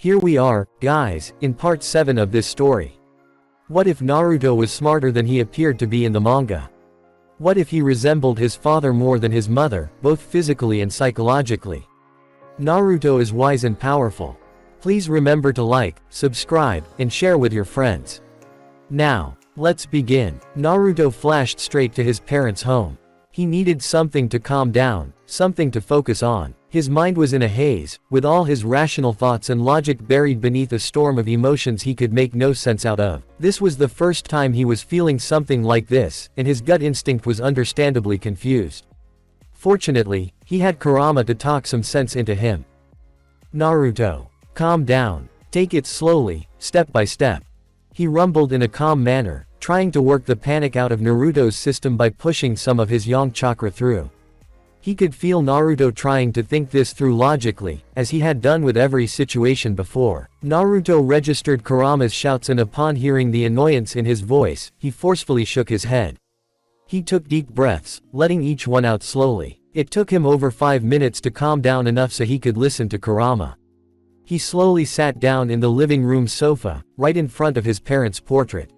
Here we are, guys, in part 7 of this story. What if Naruto was smarter than he appeared to be in the manga? What if he resembled his father more than his mother, both physically and psychologically? Naruto is wise and powerful. Please remember to like, subscribe, and share with your friends. Now, let's begin. Naruto flashed straight to his parents' home. He needed something to calm down, something to focus on. His mind was in a haze, with all his rational thoughts and logic buried beneath a storm of emotions he could make no sense out of. This was the first time he was feeling something like this, and his gut instinct was understandably confused. Fortunately, he had Kurama to talk some sense into him. Naruto, calm down. Take it slowly, step by step. He rumbled in a calm manner, trying to work the panic out of Naruto's system by pushing some of his yang chakra through. He could feel Naruto trying to think this through logically, as he had done with every situation before. Naruto registered Kurama's shouts, and upon hearing the annoyance in his voice, he forcefully shook his head. He took deep breaths, letting each one out slowly. It took him over 5 minutes to calm down enough so he could listen to Kurama. He slowly sat down in the living room sofa, right in front of his parents' portrait.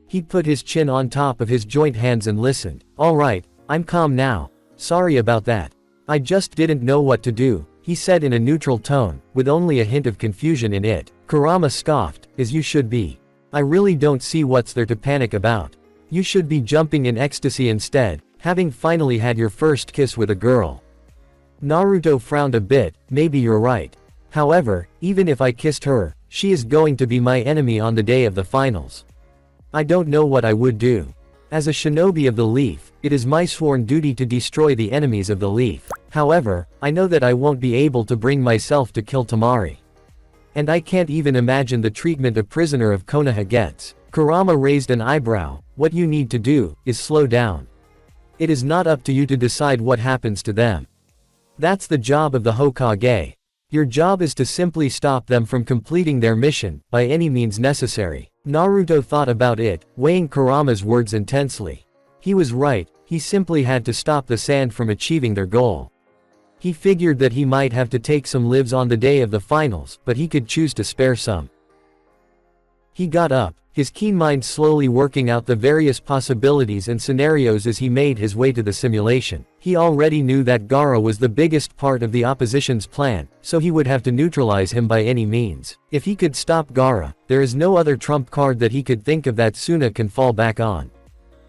He put his chin on top of his joint hands and listened. "All right, I'm calm now. Sorry about that. I just didn't know what to do," he said in a neutral tone, with only a hint of confusion in it. Kurama scoffed, "As you should be. I really don't see what's there to panic about. You should be jumping in ecstasy instead, having finally had your first kiss with a girl." Naruto frowned a bit. "Maybe you're right. However, even if I kissed her, she is going to be my enemy on the day of the finals. I don't know what I would do. As a shinobi of the leaf, it is my sworn duty to destroy the enemies of the leaf. However, I know that I won't be able to bring myself to kill Temari. And I can't even imagine the treatment a prisoner of Konoha gets." Kurama raised an eyebrow. "What you need to do, is slow down. It is not up to you to decide what happens to them. That's the job of the Hokage. Your job is to simply stop them from completing their mission, by any means necessary." Naruto thought about it, weighing Kurama's words intensely. He was right, he simply had to stop the sand from achieving their goal. He figured that he might have to take some lives on the day of the finals, but he could choose to spare some. He got up, his keen mind slowly working out the various possibilities and scenarios as he made his way to the simulation. He already knew that Gaara was the biggest part of the opposition's plan, so he would have to neutralize him by any means. If he could stop Gaara, there is no other trump card that he could think of that Suna can fall back on.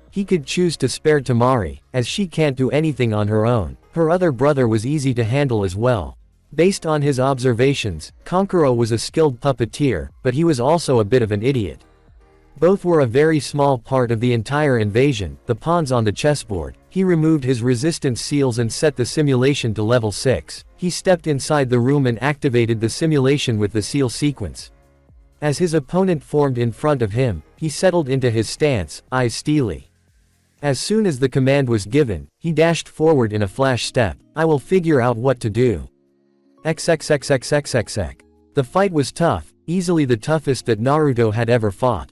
He could choose to spare Temari, as she can't do anything on her own. Her other brother was easy to handle as well. Based on his observations, Kankuro was a skilled puppeteer, but he was also a bit of an idiot. Both were a very small part of the entire invasion, the pawns on the chessboard. He removed his resistance seals and set the simulation to level 6. He stepped inside the room and activated the simulation with the seal sequence. As his opponent formed in front of him, he settled into his stance, eyes steely. As soon as the command was given, he dashed forward in a flash step. "I will figure out what to do." XXXXXXX. The fight was tough, easily the toughest that Naruto had ever fought.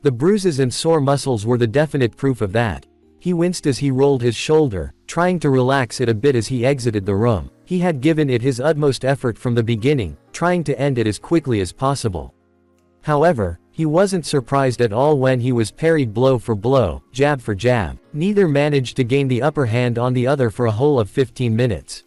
The bruises and sore muscles were the definite proof of that. He winced as he rolled his shoulder, trying to relax it a bit as he exited the room. He had given it his utmost effort from the beginning, trying to end it as quickly as possible. However, he wasn't surprised at all when he was parried blow for blow, jab for jab. Neither managed to gain the upper hand on the other for a whole of 15 minutes.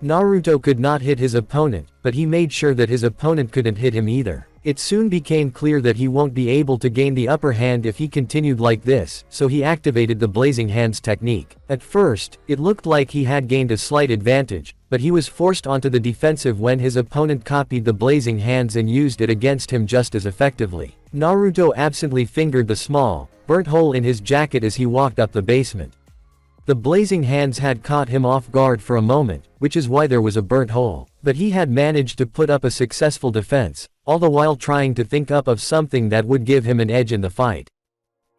Naruto could not hit his opponent, but he made sure that his opponent couldn't hit him either. It soon became clear that he won't be able to gain the upper hand if he continued like this, so he activated the Blazing Hands technique. At first, it looked like he had gained a slight advantage, but he was forced onto the defensive when his opponent copied the Blazing Hands and used it against him just as effectively. Naruto absently fingered the small, burnt hole in his jacket as he walked up the basement. The Blazing Hands had caught him off guard for a moment, which is why there was a burnt hole. But he had managed to put up a successful defense, all the while trying to think up of something that would give him an edge in the fight.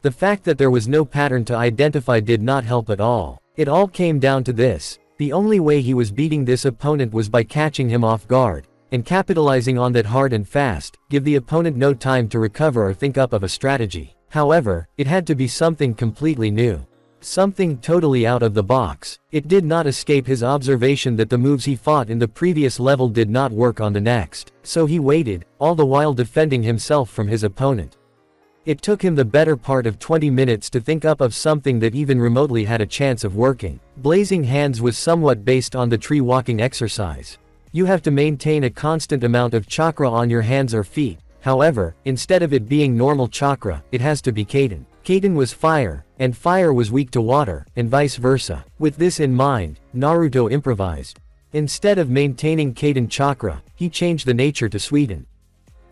The fact that there was no pattern to identify did not help at all. It all came down to this: the only way he was beating this opponent was by catching him off guard, and capitalizing on that hard and fast, give the opponent no time to recover or think up of a strategy. However, it had to be something completely new. Something totally out of the box. It did not escape his observation that the moves he fought in the previous level did not work on the next, so he waited, all the while defending himself from his opponent. It took him the better part of 20 minutes to think up of something that even remotely had a chance of working. Blazing hands was somewhat based on the tree walking exercise. You have to maintain a constant amount of chakra on your hands or feet. However, instead of it being normal chakra, it has to be Kaden. Kaden was fire, and fire was weak to water, and vice versa. With this in mind, Naruto improvised. Instead of maintaining Kaden chakra, he changed the nature to Suiden.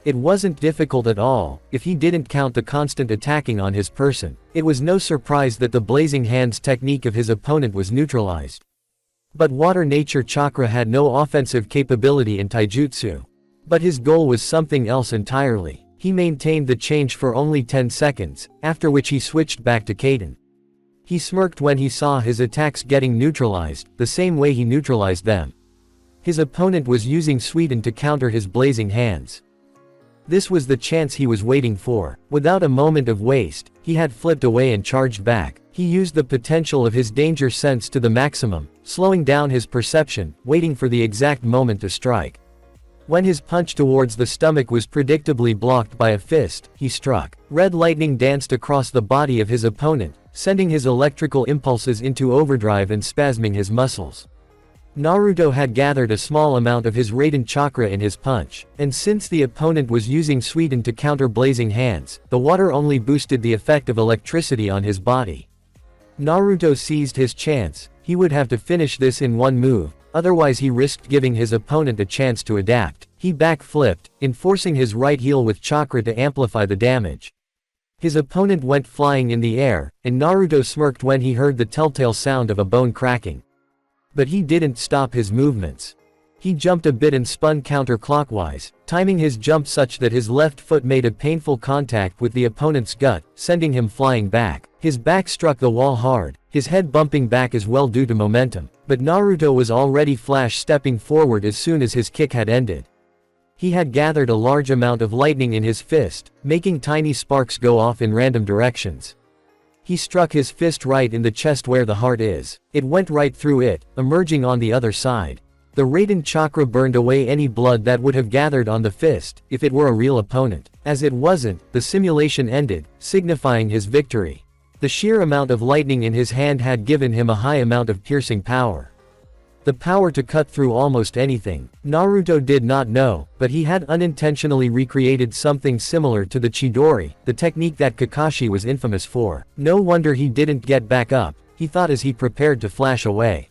It wasn't difficult at all, if he didn't count the constant attacking on his person. It was no surprise that the blazing hands technique of his opponent was neutralized. But water nature chakra had no offensive capability in taijutsu. But his goal was something else entirely. He maintained the change for only 10 seconds, after which he switched back to Kaden. He smirked when he saw his attacks getting neutralized, the same way he neutralized them. His opponent was using Suiden to counter his blazing hands. This was the chance he was waiting for. Without a moment of waste, he had flipped away and charged back. He used the potential of his danger sense to the maximum, slowing down his perception, waiting for the exact moment to strike. When his punch towards the stomach was predictably blocked by a fist, he struck. Red lightning danced across the body of his opponent, sending his electrical impulses into overdrive and spasming his muscles. Naruto had gathered a small amount of his Raiden chakra in his punch, and since the opponent was using Suiden to counter blazing hands, the water only boosted the effect of electricity on his body. Naruto seized his chance. He would have to finish this in one move, otherwise he risked giving his opponent a chance to adapt. He backflipped, enforcing his right heel with chakra to amplify the damage. His opponent went flying in the air, and Naruto smirked when he heard the telltale sound of a bone cracking. But he didn't stop his movements. He jumped a bit and spun counterclockwise, timing his jump such that his left foot made a painful contact with the opponent's gut, sending him flying back. His back struck the wall hard, his head bumping back as well due to momentum. But Naruto was already flash-stepping forward as soon as his kick had ended. He had gathered a large amount of lightning in his fist, making tiny sparks go off in random directions. He struck his fist right in the chest where the heart is. It went right through it, emerging on the other side. The Raiden chakra burned away any blood that would have gathered on the fist, if it were a real opponent. As it wasn't, the simulation ended, signifying his victory. The sheer amount of lightning in his hand had given him a high amount of piercing power. The power to cut through almost anything. Naruto did not know, but he had unintentionally recreated something similar to the Chidori, the technique that Kakashi was infamous for. No wonder he didn't get back up, he thought as he prepared to flash away.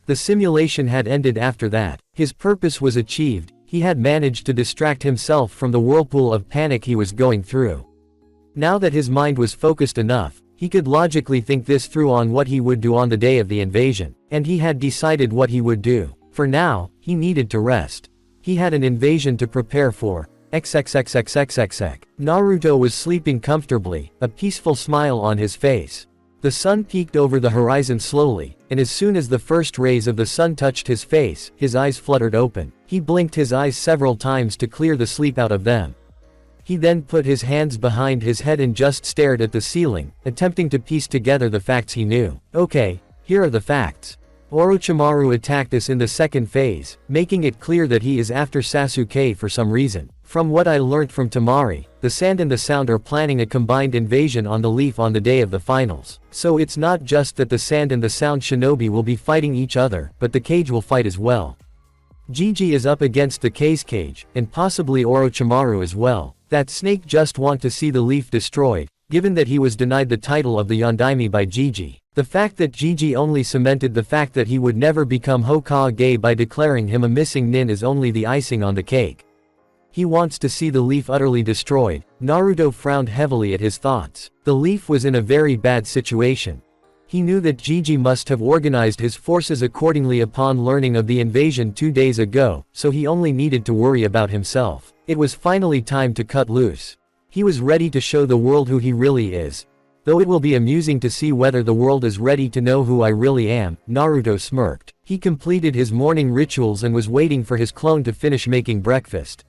The simulation had ended after that. His purpose was achieved. He had managed to distract himself from the whirlpool of panic he was going through. Now that his mind was focused enough, he could logically think this through on what he would do on the day of the invasion, and he had decided what he would do. For now, he needed to rest. He had an invasion to prepare for. XXXXXXX. Naruto was sleeping comfortably, a peaceful smile on his face. The sun peeked over the horizon slowly, and as soon as the first rays of the sun touched his face, his eyes fluttered open. He blinked his eyes several times to clear the sleep out of them. He then put his hands behind his head and just stared at the ceiling, attempting to piece together the facts he knew. Okay, here are the facts. Orochimaru attacked us in the second phase, making it clear that he is after Sasuke for some reason. From what I learnt from Tamari, the Sand and the Sound are planning a combined invasion on the Leaf on the day of the finals. So it's not just that the Sand and the Sound shinobi will be fighting each other, but the Cage will fight as well. Gigi is up against the Cage, and possibly Orochimaru as well. That Snake just want to see the Leaf destroyed, given that he was denied the title of the Yondaime by Gigi. The fact that Gigi only cemented the fact that he would never become Hokage by declaring him a missing nin is only the icing on the cake. He wants to see the Leaf utterly destroyed. Naruto frowned heavily at his thoughts. The Leaf was in a very bad situation. He knew that Gigi must have organized his forces accordingly upon learning of the invasion 2 days ago, so he only needed to worry about himself. It was finally time to cut loose. He was ready to show the world who he really is. Though it will be amusing to see whether the world is ready to know who I really am, Naruto smirked. He completed his morning rituals and was waiting for his clone to finish making breakfast.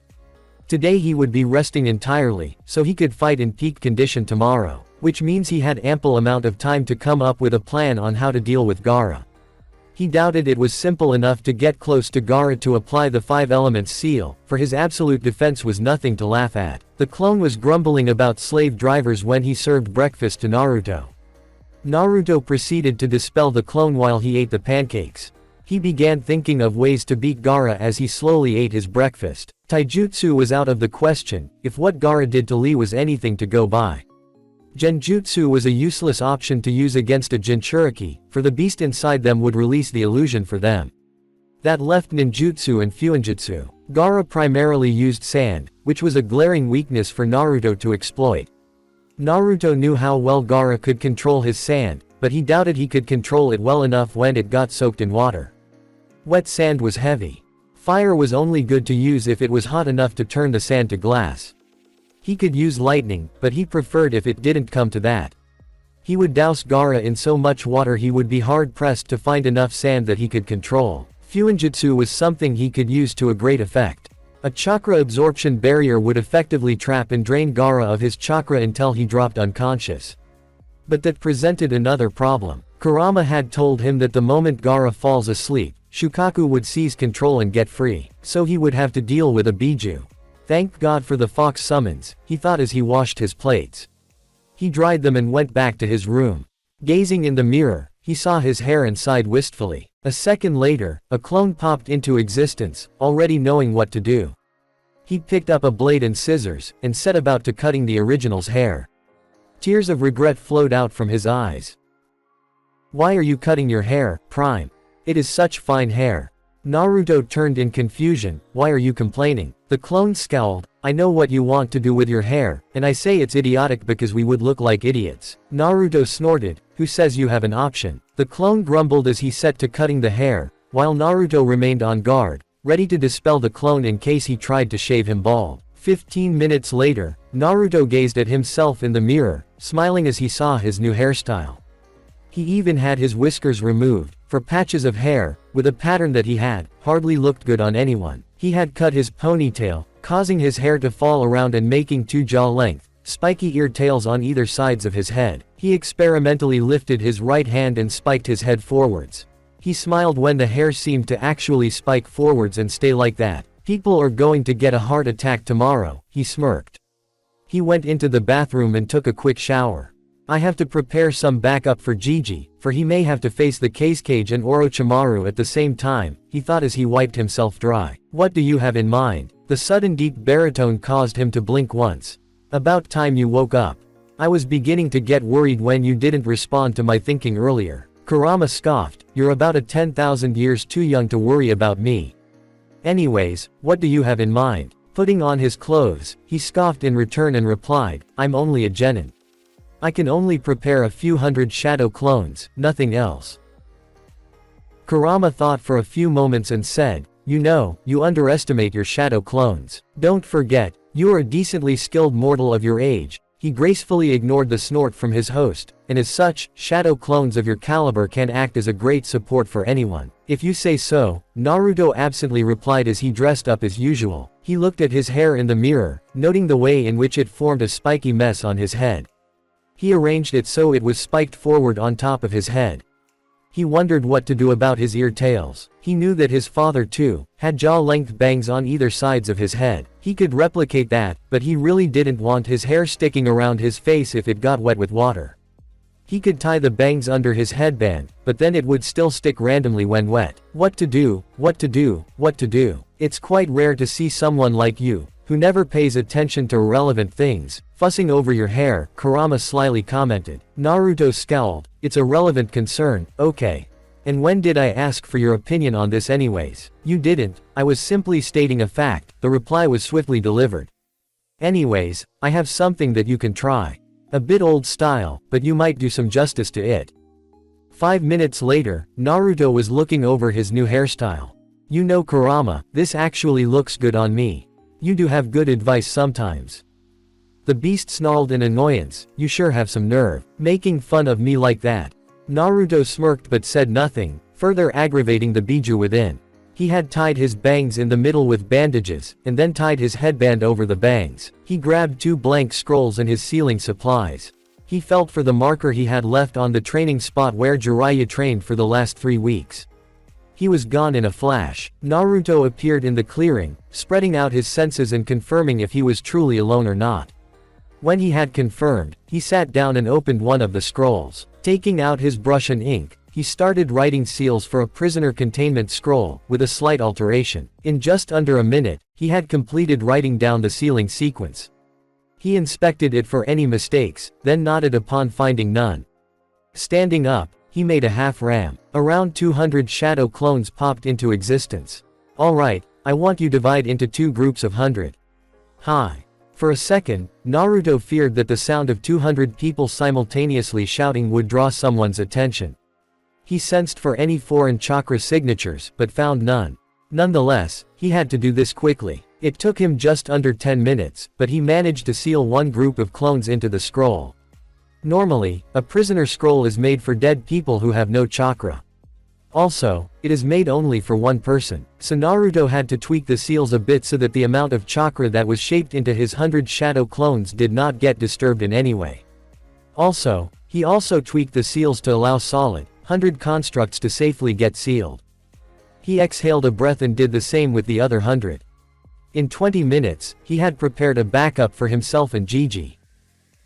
Today he would be resting entirely, so he could fight in peak condition tomorrow. which means he had ample amount of time to come up with a plan on how to deal with Gaara. He doubted it was simple enough to get close to Gaara to apply the 5 elements seal, for his absolute defense was nothing to laugh at. The clone was grumbling about slave drivers when he served breakfast to Naruto. Naruto proceeded to dispel the clone while he ate the pancakes. He began thinking of ways to beat Gaara as he slowly ate his breakfast. Taijutsu was out of the question, if what Gaara did to Lee was anything to go by. Genjutsu was a useless option to use against a Jinchuriki, for the beast inside them would release the illusion for them. That left ninjutsu and fuinjutsu. Gaara primarily used sand, which was a glaring weakness for Naruto to exploit. Naruto knew how well Gaara could control his sand, but he doubted he could control it well enough when it got soaked in water. Wet sand was heavy. Fire was only good to use if it was hot enough to turn the sand to glass. He could use lightning, but he preferred if it didn't come to that. He would douse Gaara in so much water he would be hard-pressed to find enough sand that he could control. Fuinjutsu was something he could use to a great effect. A chakra absorption barrier would effectively trap and drain Gaara of his chakra until he dropped unconscious. But that presented another problem. Kurama had told him that the moment Gaara falls asleep, Shukaku would seize control and get free, so he would have to deal with a Biju. Thank God for the fox summons, he thought as he washed his plates. He dried them and went back to his room. Gazing in the mirror, he saw his hair and sighed wistfully. A second later, a clone popped into existence, already knowing what to do. He picked up a blade and scissors, and set about to cutting the original's hair. Tears of regret flowed out from his eyes. Why are you cutting your hair, Prime? It is such fine hair. Naruto turned in confusion. Why are you complaining? The clone scowled. I know what you want to do with your hair, and I say it's idiotic because we would look like idiots. Naruto snorted. Who says you have an option? The clone grumbled as he set to cutting the hair, while Naruto remained on guard, ready to dispel the clone in case he tried to shave him bald. 15 minutes later, Naruto gazed at himself in the mirror, smiling as he saw his new hairstyle. He even had his whiskers removed, for patches of hair, with a pattern that he had, hardly looked good on anyone. He had cut his ponytail, causing his hair to fall around and making 2 jaw-length, spiky ear tails on either sides of his head. He experimentally lifted his right hand and spiked his head forwards. He smiled when the hair seemed to actually spike forwards and stay like that. People are going to get a heart attack tomorrow, he smirked. He went into the bathroom and took a quick shower. I have to prepare some backup for Gigi, for he may have to face the Cage and Orochimaru at the same time, he thought as he wiped himself dry. What do you have in mind? The sudden deep baritone caused him to blink once. About time you woke up. I was beginning to get worried when you didn't respond to my thinking earlier. Kurama scoffed, you're about a 10,000 years too young to worry about me. Anyways, what do you have in mind? Putting on his clothes, he scoffed in return and replied, I'm only a genin. I can only prepare a few hundred shadow clones, nothing else. Kurama thought for a few moments and said, you know, you underestimate your shadow clones. Don't forget, you are a decently skilled mortal of your age. He gracefully ignored the snort from his host, and as such, shadow clones of your caliber can act as a great support for anyone. If you say so, Naruto absently replied as he dressed up as usual. He looked at his hair in the mirror, noting the way in which it formed a spiky mess on his head. He arranged it so it was spiked forward on top of his head. He wondered what to do about his ear tails. He knew that his father too, had jaw-length bangs on either sides of his head. He could replicate that, but he really didn't want his hair sticking around his face if it got wet with water. He could tie the bangs under his headband, but then it would still stick randomly when wet. What to do, what to do, what to do. It's quite rare to see someone like you, who never pays attention to irrelevant things, fussing over your hair, Kurama slyly commented. Naruto scowled. It's a relevant concern, okay. And when did I ask for your opinion on this anyways? You didn't, I was simply stating a fact, the reply was swiftly delivered. Anyways, I have something that you can try. A bit old style, but you might do some justice to it. 5 minutes later, Naruto was looking over his new hairstyle. You know Kurama, this actually looks good on me. You do have good advice sometimes. The beast snarled in annoyance, you sure have some nerve, making fun of me like that. Naruto smirked but said nothing, further aggravating the Biju within. He had tied his bangs in the middle with bandages, and then tied his headband over the bangs. He grabbed 2 blank scrolls and his sealing supplies. He felt for the marker he had left on the training spot where Jiraiya trained for the last 3 weeks. He was gone in a flash. Naruto appeared in the clearing, spreading out his senses and confirming if he was truly alone or not. When he had confirmed, he sat down and opened one of the scrolls. Taking out his brush and ink, he started writing seals for a prisoner containment scroll, with a slight alteration. In just under a minute, he had completed writing down the sealing sequence. He inspected it for any mistakes, then nodded upon finding none. Standing up, he made a half-ram. Around 200 shadow clones popped into existence. Alright, I want you divide into 2 groups of 100. Hi. For a second, Naruto feared that the sound of 200 people simultaneously shouting would draw someone's attention. He sensed for any foreign chakra signatures, but found none. Nonetheless, he had to do this quickly. It took him just under 10 minutes, but he managed to seal one group of clones into the scroll. Normally, a prisoner scroll is made for dead people who have no chakra. Also, it is made only for one person, so Naruto had to tweak the seals a bit so that the amount of chakra that was shaped into his 100 shadow clones did not get disturbed in any way. Also, he also tweaked the seals to allow solid, 100 constructs to safely get sealed. He exhaled a breath and did the same with the other 100. In 20 minutes, he had prepared a backup for himself and Gigi.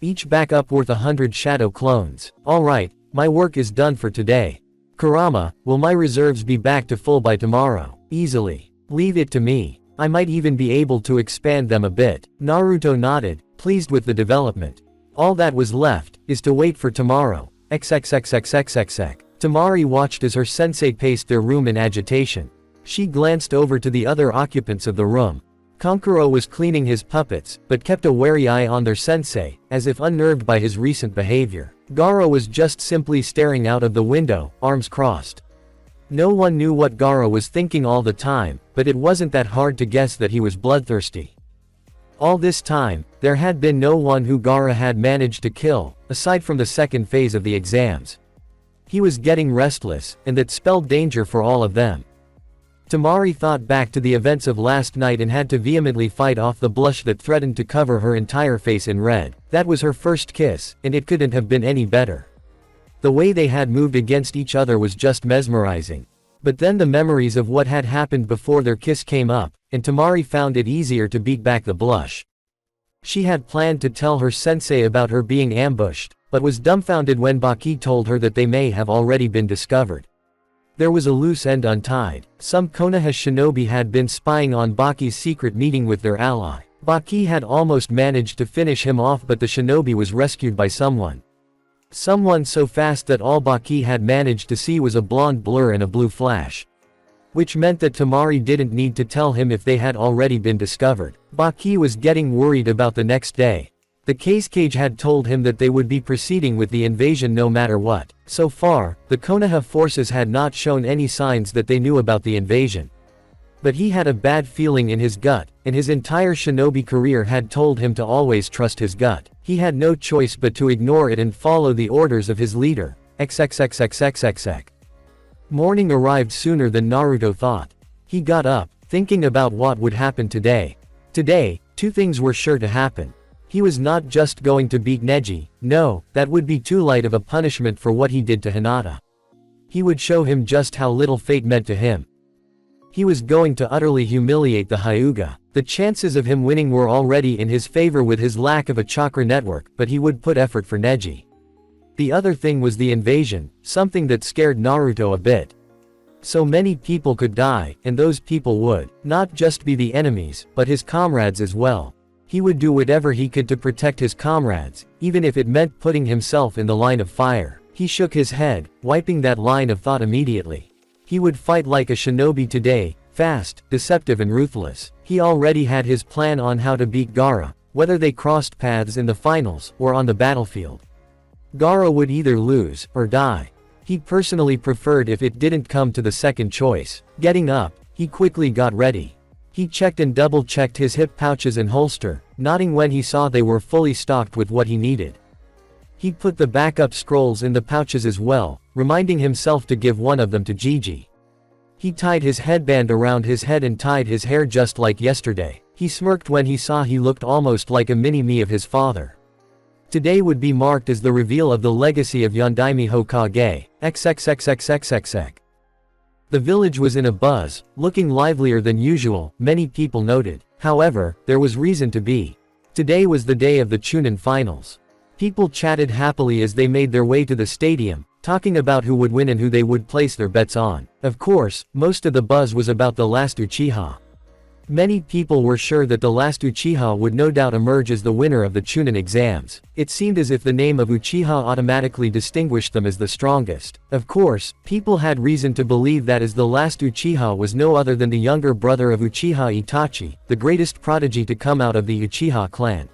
Each backup worth 100 shadow clones. Alright, my work is done for today. Kurama, will my reserves be back to full by tomorrow? Easily. Leave it to me. I might even be able to expand them a bit. Naruto nodded, pleased with the development. All that was left, is to wait for tomorrow. XXXXXXX. Temari watched as her sensei paced their room in agitation. She glanced over to the other occupants of the room. Kankuro was cleaning his puppets, but kept a wary eye on their sensei, as if unnerved by his recent behavior. Gaara was just simply staring out of the window, arms crossed. No one knew what Gaara was thinking all the time, but it wasn't that hard to guess that he was bloodthirsty. All this time, there had been no one who Gaara had managed to kill, aside from the second phase of the exams. He was getting restless, and that spelled danger for all of them. Temari thought back to the events of last night and had to vehemently fight off the blush that threatened to cover her entire face in red. That was her first kiss, and it couldn't have been any better. The way they had moved against each other was just mesmerizing. But then the memories of what had happened before their kiss came up, and Temari found it easier to beat back the blush. She had planned to tell her sensei about her being ambushed, but was dumbfounded when Baki told her that they may have already been discovered. There was a loose end untied. Some Konoha shinobi had been spying on Baki's secret meeting with their ally. Baki had almost managed to finish him off, but the shinobi was rescued by someone. Someone so fast that all Baki had managed to see was a blonde blur and a blue flash. Which meant that Temari didn't need to tell him if they had already been discovered. Baki was getting worried about the next day. The case cage had told him that they would be proceeding with the invasion no matter what. So far, the Konoha forces had not shown any signs that they knew about the invasion. But he had a bad feeling in his gut, and his entire shinobi career had told him to always trust his gut. He had no choice but to ignore it and follow the orders of his leader. XXXXXXX. Morning arrived sooner than Naruto thought. He got up, thinking about what would happen today. Today, 2 things were sure to happen. He was not just going to beat Neji, no, that would be too light of a punishment for what he did to Hinata. He would show him just how little fate meant to him. He was going to utterly humiliate the Hyuga. The chances of him winning were already in his favor with his lack of a chakra network, but he would put effort for Neji. The other thing was the invasion, something that scared Naruto a bit. So many people could die, and those people would not just be the enemies, but his comrades as well. He would do whatever he could to protect his comrades, even if it meant putting himself in the line of fire. He shook his head, wiping that line of thought immediately. He would fight like a shinobi today, fast, deceptive and ruthless. He already had his plan on how to beat Gaara, whether they crossed paths in the finals, or on the battlefield. Gaara would either lose, or die. He personally preferred if it didn't come to the second choice. Getting up, he quickly got ready. He checked and double-checked his hip pouches and holster, nodding when he saw they were fully stocked with what he needed. He put the backup scrolls in the pouches as well, reminding himself to give one of them to Gigi. He tied his headband around his head and tied his hair just like yesterday. He smirked when he saw he looked almost like a mini-me of his father. Today would be marked as the reveal of the legacy of Yondaime Hokage, XXXXXXX. The village was in a buzz, looking livelier than usual, many people noted. However, there was reason to be. Today was the day of the Chunin finals. People chatted happily as they made their way to the stadium, talking about who would win and who they would place their bets on. Of course, most of the buzz was about the last Uchiha. Many people were sure that the last Uchiha would no doubt emerge as the winner of the Chunin exams. It seemed as if the name of Uchiha automatically distinguished them as the strongest. Of course, people had reason to believe that as the last Uchiha was no other than the younger brother of Uchiha Itachi, the greatest prodigy to come out of the Uchiha clan.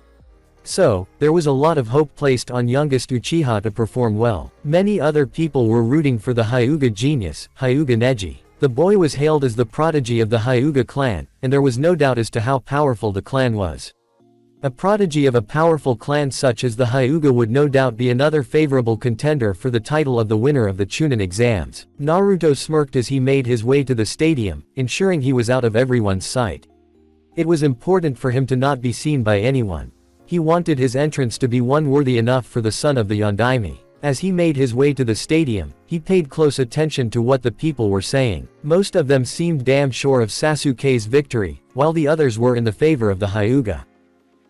So, there was a lot of hope placed on youngest Uchiha to perform well. Many other people were rooting for the Hyuga genius, Hyuga Neji. The boy was hailed as the prodigy of the Hyuga clan, and there was no doubt as to how powerful the clan was. A prodigy of a powerful clan such as the Hyuga would no doubt be another favorable contender for the title of the winner of the Chunin exams. Naruto smirked as he made his way to the stadium, ensuring he was out of everyone's sight. It was important for him to not be seen by anyone. He wanted his entrance to be one worthy enough for the son of the Yondaime. As he made his way to the stadium, he paid close attention to what the people were saying. Most of them seemed damn sure of Sasuke's victory, while the others were in the favor of the Hyuga.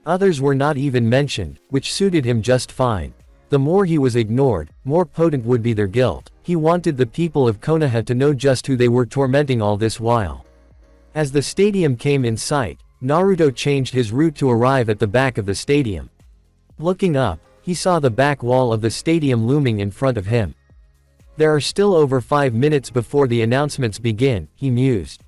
Others were not even mentioned, which suited him just fine. The more he was ignored, more potent would be their guilt. He wanted the people of Konoha to know just who they were tormenting all this while. As the stadium came in sight, Naruto changed his route to arrive at the back of the stadium. Looking up, he saw the back wall of the stadium looming in front of him. There are still over 5 minutes before the announcements begin, he mused.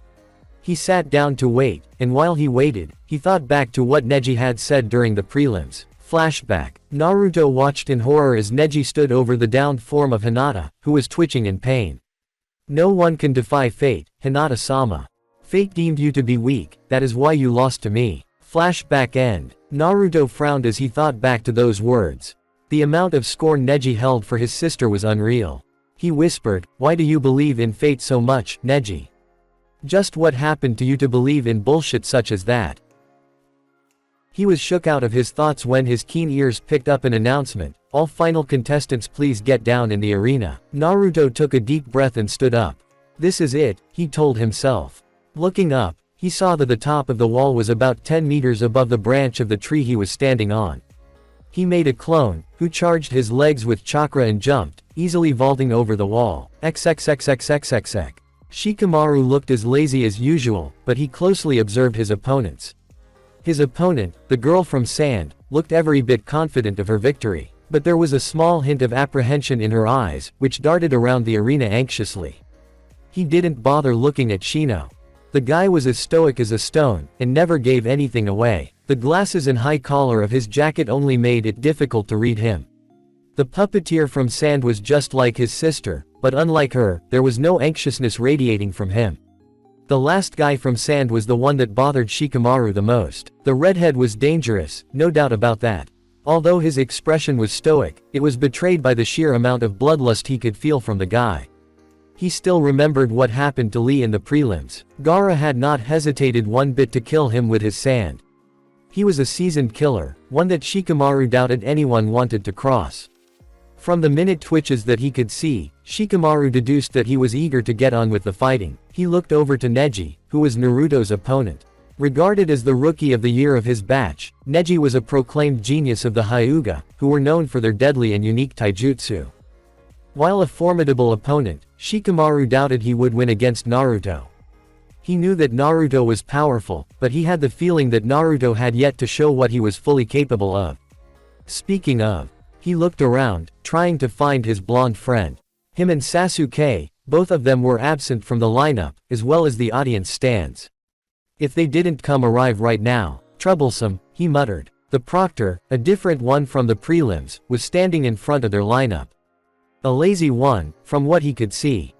He sat down to wait, and while he waited, he thought back to what Neji had said during the prelims. Flashback. Naruto watched in horror as Neji stood over the downed form of Hinata, who was twitching in pain. No one can defy fate, Hinata-sama. Fate deemed you to be weak, that is why you lost to me. Flashback end. Naruto frowned as he thought back to those words. The amount of scorn Neji held for his sister was unreal. He whispered, "Why do you believe in fate so much, Neji? Just what happened to you to believe in bullshit such as that?" He was shook out of his thoughts when his keen ears picked up an announcement. "All final contestants please get down in the arena." Naruto took a deep breath and stood up. This is it, he told himself. Looking up, he saw that the top of the wall was about 10 meters above the branch of the tree he was standing on. He made a clone, who charged his legs with chakra and jumped, easily vaulting over the wall. XXXXXXX. Shikamaru looked as lazy as usual, but he closely observed his opponents. His opponent, the girl from Sand, looked every bit confident of her victory. But there was a small hint of apprehension in her eyes, which darted around the arena anxiously. He didn't bother looking at Shino. The guy was as stoic as a stone, and never gave anything away. The glasses and high collar of his jacket only made it difficult to read him. The puppeteer from Sand was just like his sister, but unlike her, there was no anxiousness radiating from him. The last guy from Sand was the one that bothered Shikamaru the most. The redhead was dangerous, no doubt about that. Although his expression was stoic, it was betrayed by the sheer amount of bloodlust he could feel from the guy. He still remembered what happened to Lee in the prelims. Gaara had not hesitated one bit to kill him with his sand. He was a seasoned killer, one that Shikamaru doubted anyone wanted to cross. From the minute twitches that he could see, Shikamaru deduced that he was eager to get on with the fighting. He looked over to Neji, who was Naruto's opponent. Regarded as the rookie of the year of his batch, Neji was a proclaimed genius of the Hyuga, who were known for their deadly and unique taijutsu. While a formidable opponent, Shikamaru doubted he would win against Naruto. He knew that Naruto was powerful, but he had the feeling that Naruto had yet to show what he was fully capable of. Speaking of, he looked around, trying to find his blonde friend. Him and Sasuke, both of them were absent from the lineup, as well as the audience stands. If they didn't arrive right now, troublesome, he muttered. The proctor, a different one from the prelims, was standing in front of their lineup. A lazy one, from what he could see.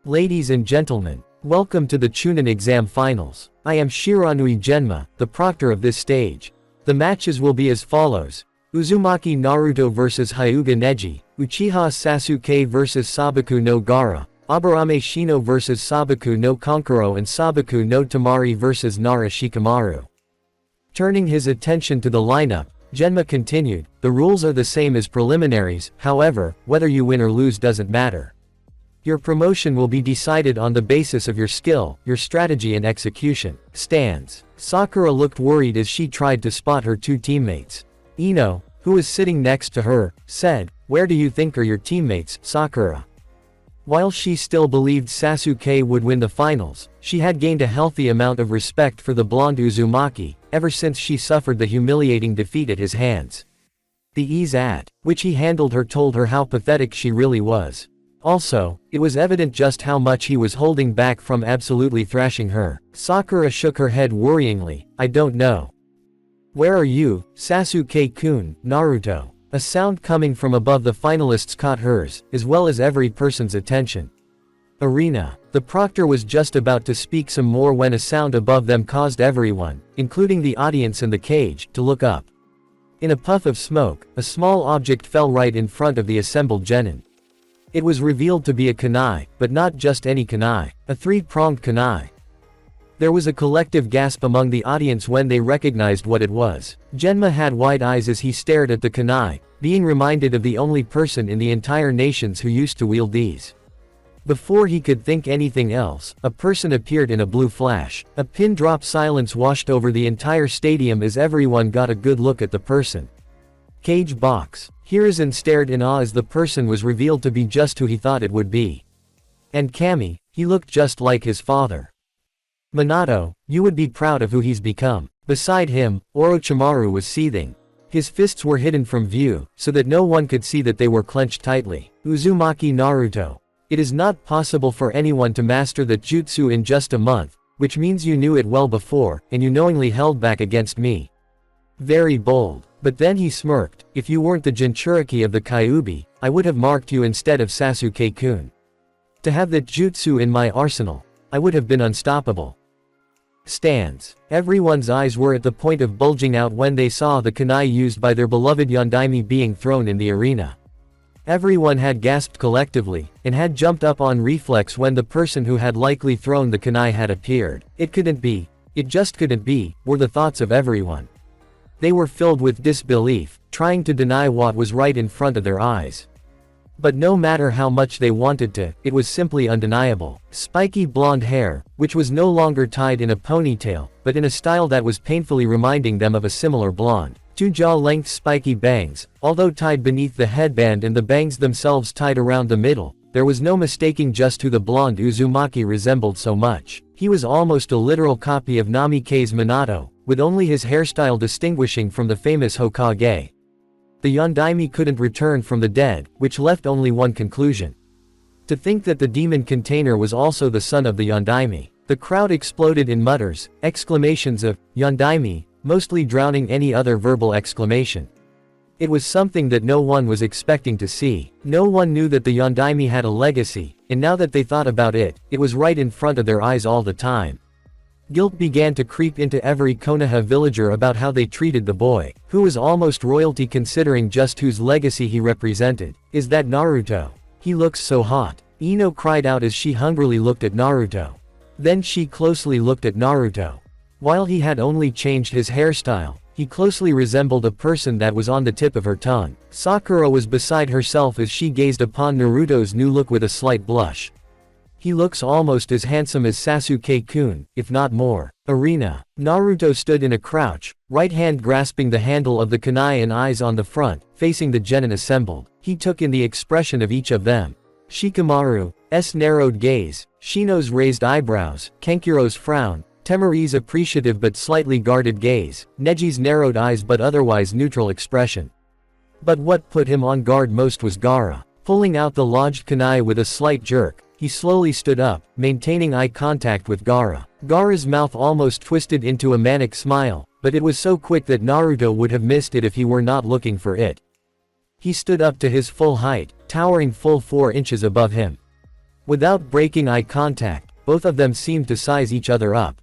Ladies and gentlemen, welcome to the Chunin exam finals. I am Shiranui Genma, the proctor of this stage. The matches will be as follows. Uzumaki Naruto vs Hyuga Neji, Uchiha Sasuke vs Sabaku no Gaara, Aburame Shino vs Sabaku no Kankuro and Sabaku no Tamari vs Nara Shikamaru. Turning his attention to the lineup, Genma continued, the rules are the same as preliminaries, however, whether you win or lose doesn't matter. Your promotion will be decided on the basis of your skill, your strategy and execution. Stands. Sakura looked worried as she tried to spot her two teammates. Ino, who was sitting next to her, said, where do you think are your teammates, Sakura? While she still believed Sasuke would win the finals, she had gained a healthy amount of respect for the blonde Uzumaki, ever since she suffered the humiliating defeat at his hands. The ease at which he handled her told her how pathetic she really was. Also, it was evident just how much he was holding back from absolutely thrashing her. Sakura shook her head worryingly, I don't know. Where are you, Sasuke-kun, Naruto? A sound coming from above the finalists caught hers, as well as every person's attention. Arena. The proctor was just about to speak some more when a sound above them caused everyone, including the audience and the cage, to look up. In a puff of smoke, a small object fell right in front of the assembled genin. It was revealed to be a kunai, but not just any kunai, a three-pronged kunai. There was a collective gasp among the audience when they recognized what it was. Genma had wide eyes as he stared at the kunai, being reminded of the only person in the entire nations who used to wield these. Before he could think anything else, a person appeared in a blue flash. A pin-drop silence washed over the entire stadium as everyone got a good look at the person. Cage box. Hiruzen stared in awe as the person was revealed to be just who he thought it would be. And Kami, he looked just like his father. Minato, you would be proud of who he's become. Beside him, Orochimaru was seething. His fists were hidden from view, so that no one could see that they were clenched tightly. Uzumaki Naruto. It is not possible for anyone to master the jutsu in just a month, which means you knew it well before, and you knowingly held back against me. Very bold. But then he smirked, if you weren't the Jinchuriki of the Kyuubi, I would have marked you instead of Sasuke-kun. To have that jutsu in my arsenal, I would have been unstoppable. Stands. Everyone's eyes were at the point of bulging out when they saw the kunai used by their beloved Yondaime being thrown in the arena. Everyone had gasped collectively, and had jumped up on reflex when the person who had likely thrown the kunai had appeared. It couldn't be. It just couldn't be, were the thoughts of everyone. They were filled with disbelief, trying to deny what was right in front of their eyes. But no matter how much they wanted to, it was simply undeniable. Spiky blonde hair, which was no longer tied in a ponytail, but in a style that was painfully reminding them of a similar blonde. Two jaw-length spiky bangs, although tied beneath the headband and the bangs themselves tied around the middle, there was no mistaking just who the blonde Uzumaki resembled so much. He was almost a literal copy of Namikaze Minato, with only his hairstyle distinguishing from the famous Hokage. The Yondaime couldn't return from the dead, which left only one conclusion. To think that the demon container was also the son of the Yondaime. The crowd exploded in mutters, exclamations of, Yondaime, mostly drowning any other verbal exclamation. It was something that no one was expecting to see. No one knew that the Yondaime had a legacy, and now that they thought about it, it was right in front of their eyes all the time. Guilt began to creep into every Konoha villager about how they treated the boy, who was almost royalty considering just whose legacy he represented. Is that Naruto? He looks so hot. Ino cried out as she hungrily looked at Naruto. Then she closely looked at Naruto. While he had only changed his hairstyle, he closely resembled a person that was on the tip of her tongue. Sakura was beside herself as she gazed upon Naruto's new look with a slight blush. He looks almost as handsome as Sasuke-kun, if not more. Arena. Naruto stood in a crouch, right hand grasping the handle of the kunai and eyes on the front, facing the genin assembled. He took in the expression of each of them. Shikamaru's narrowed gaze, Shino's raised eyebrows, Kenkuro's frown, Temari's appreciative but slightly guarded gaze, Neji's narrowed eyes but otherwise neutral expression. But what put him on guard most was Gaara. Pulling out the lodged kunai with a slight jerk, he slowly stood up, maintaining eye contact with Gaara. Gaara's mouth almost twisted into a manic smile, but it was so quick that Naruto would have missed it if he were not looking for it. He stood up to his full height, towering full 4 inches above him. Without breaking eye contact, both of them seemed to size each other up.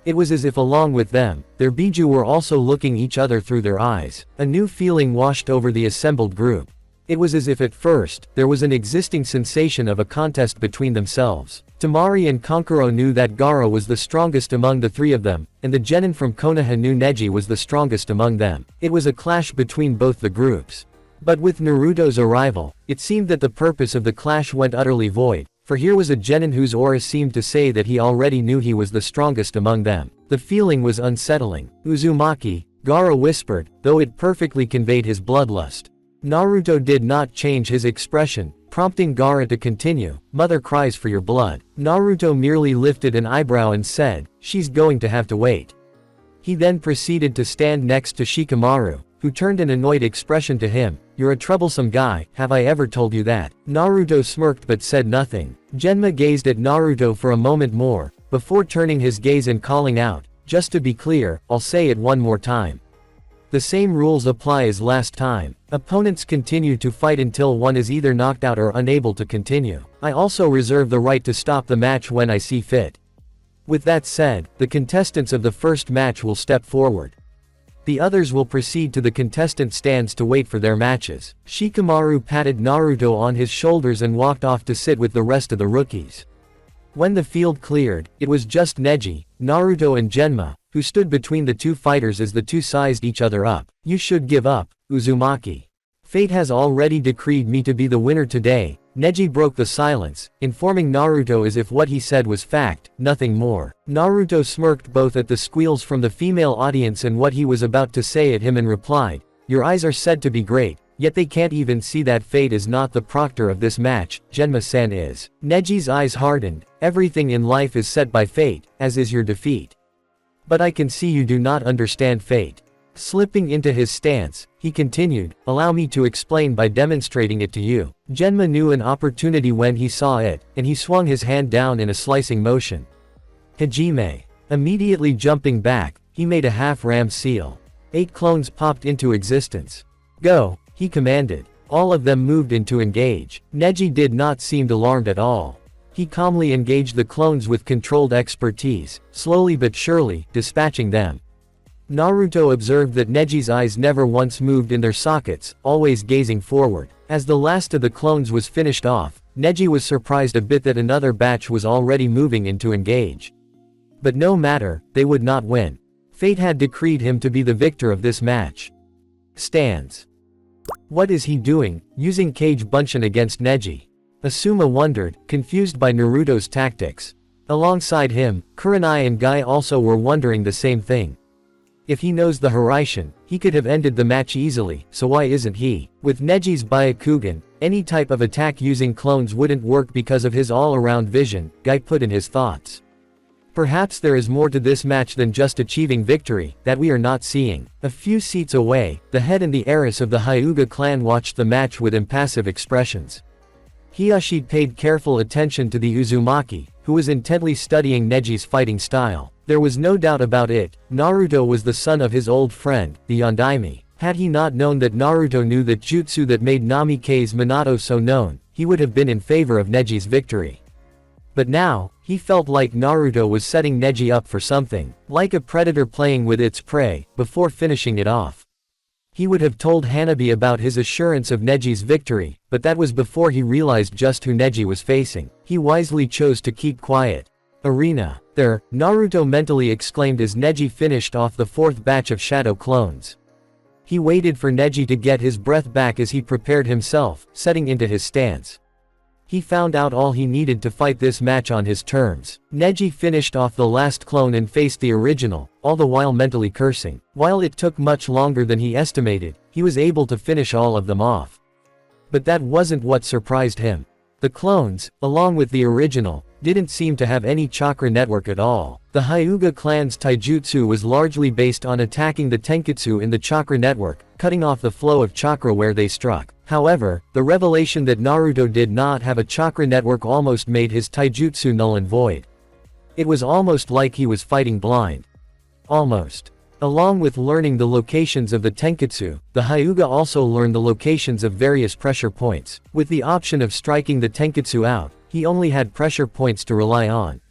It was as if along with them, their Biju were also looking each other through their eyes. A new feeling washed over the assembled group. It was as if at first, there was an existing sensation of a contest between themselves. Temari and Kankuro knew that Gaara was the strongest among the three of them, and the genin from Konoha knew Neji was the strongest among them. It was a clash between both the groups. But with Naruto's arrival, it seemed that the purpose of the clash went utterly void, for here was a genin whose aura seemed to say that he already knew he was the strongest among them. The feeling was unsettling. Uzumaki, Gaara whispered, though it perfectly conveyed his bloodlust. Naruto did not change his expression, prompting Gaara to continue. Mother cries for your blood. Naruto merely lifted an eyebrow and said, she's going to have to wait. He then proceeded to stand next to Shikamaru, who turned an annoyed expression to him. You're a troublesome guy, have I ever told you that? Naruto smirked but said nothing. Genma gazed at Naruto for a moment more, before turning his gaze and calling out, just to be clear, I'll say it one more time. The same rules apply as last time. Opponents continue to fight until one is either knocked out or unable to continue. I also reserve the right to stop the match when I see fit. With that said, the contestants of the first match will step forward. The others will proceed to the contestant stands to wait for their matches. Shikamaru patted Naruto on his shoulders and walked off to sit with the rest of the rookies. When the field cleared, it was just Neji, Naruto and Genma, who stood between the two fighters as the two sized each other up. You should give up, Uzumaki. Fate has already decreed me to be the winner today. Neji broke the silence, informing Naruto as if what he said was fact, nothing more. Naruto smirked both at the squeals from the female audience and what he was about to say at him and replied, your eyes are said to be great, yet they can't even see that Fate is not the proctor of this match, Genma-san is. Neji's eyes hardened, everything in life is set by fate, as is your defeat. But I can see you do not understand fate. Slipping into his stance, he continued, allow me to explain by demonstrating it to you. Genma knew an opportunity when he saw it, and he swung his hand down in a slicing motion. Hajime. Immediately jumping back, he made a half-ram seal. 8 clones popped into existence. Go, he commanded. All of them moved in to engage. Neji did not seem alarmed at all. He calmly engaged the clones with controlled expertise, slowly but surely, dispatching them. Naruto observed that Neji's eyes never once moved in their sockets, always gazing forward. As the last of the clones was finished off, Neji was surprised a bit that another batch was already moving in to engage. But no matter, they would not win. Fate had decreed him to be the victor of this match. Stands. What is he doing, using Kage Bunshin against Neji? Asuma wondered, confused by Naruto's tactics. Alongside him, Kurenai and Guy also were wondering the same thing. If he knows the Hiraishin, he could have ended the match easily, so why isn't he? With Neji's Byakugan, any type of attack using clones wouldn't work because of his all-around vision, Guy put in his thoughts. Perhaps there is more to this match than just achieving victory, that we are not seeing. A few seats away, the head and the heiress of the Hyuga clan watched the match with impassive expressions. Hiyashi paid careful attention to the Uzumaki, who was intently studying Neji's fighting style. There was no doubt about it, Naruto was the son of his old friend, the Yondaime. Had he not known that Naruto knew the jutsu that made Namikaze Minato so known, he would have been in favor of Neji's victory. But now, he felt like Naruto was setting Neji up for something, like a predator playing with its prey, before finishing it off. He would have told Hanabi about his assurance of Neji's victory, but that was before he realized just who Neji was facing. He wisely chose to keep quiet. Arena. There, Naruto mentally exclaimed as Neji finished off the 4th batch of shadow clones. He waited for Neji to get his breath back as he prepared himself, setting into his stance. He found out all he needed to fight this match on his terms. Neji finished off the last clone and faced the original, all the while mentally cursing. While it took much longer than he estimated, he was able to finish all of them off. But that wasn't what surprised him. The clones, along with the original, didn't seem to have any chakra network at all. The Hyuga clan's taijutsu was largely based on attacking the tenketsu in the chakra network, cutting off the flow of chakra where they struck. However, the revelation that Naruto did not have a chakra network almost made his taijutsu null and void. It was almost like he was fighting blind. Almost. Along with learning the locations of the tenketsu, the Hyuga also learned the locations of various pressure points. With the option of striking the tenketsu out, he only had pressure points to rely on.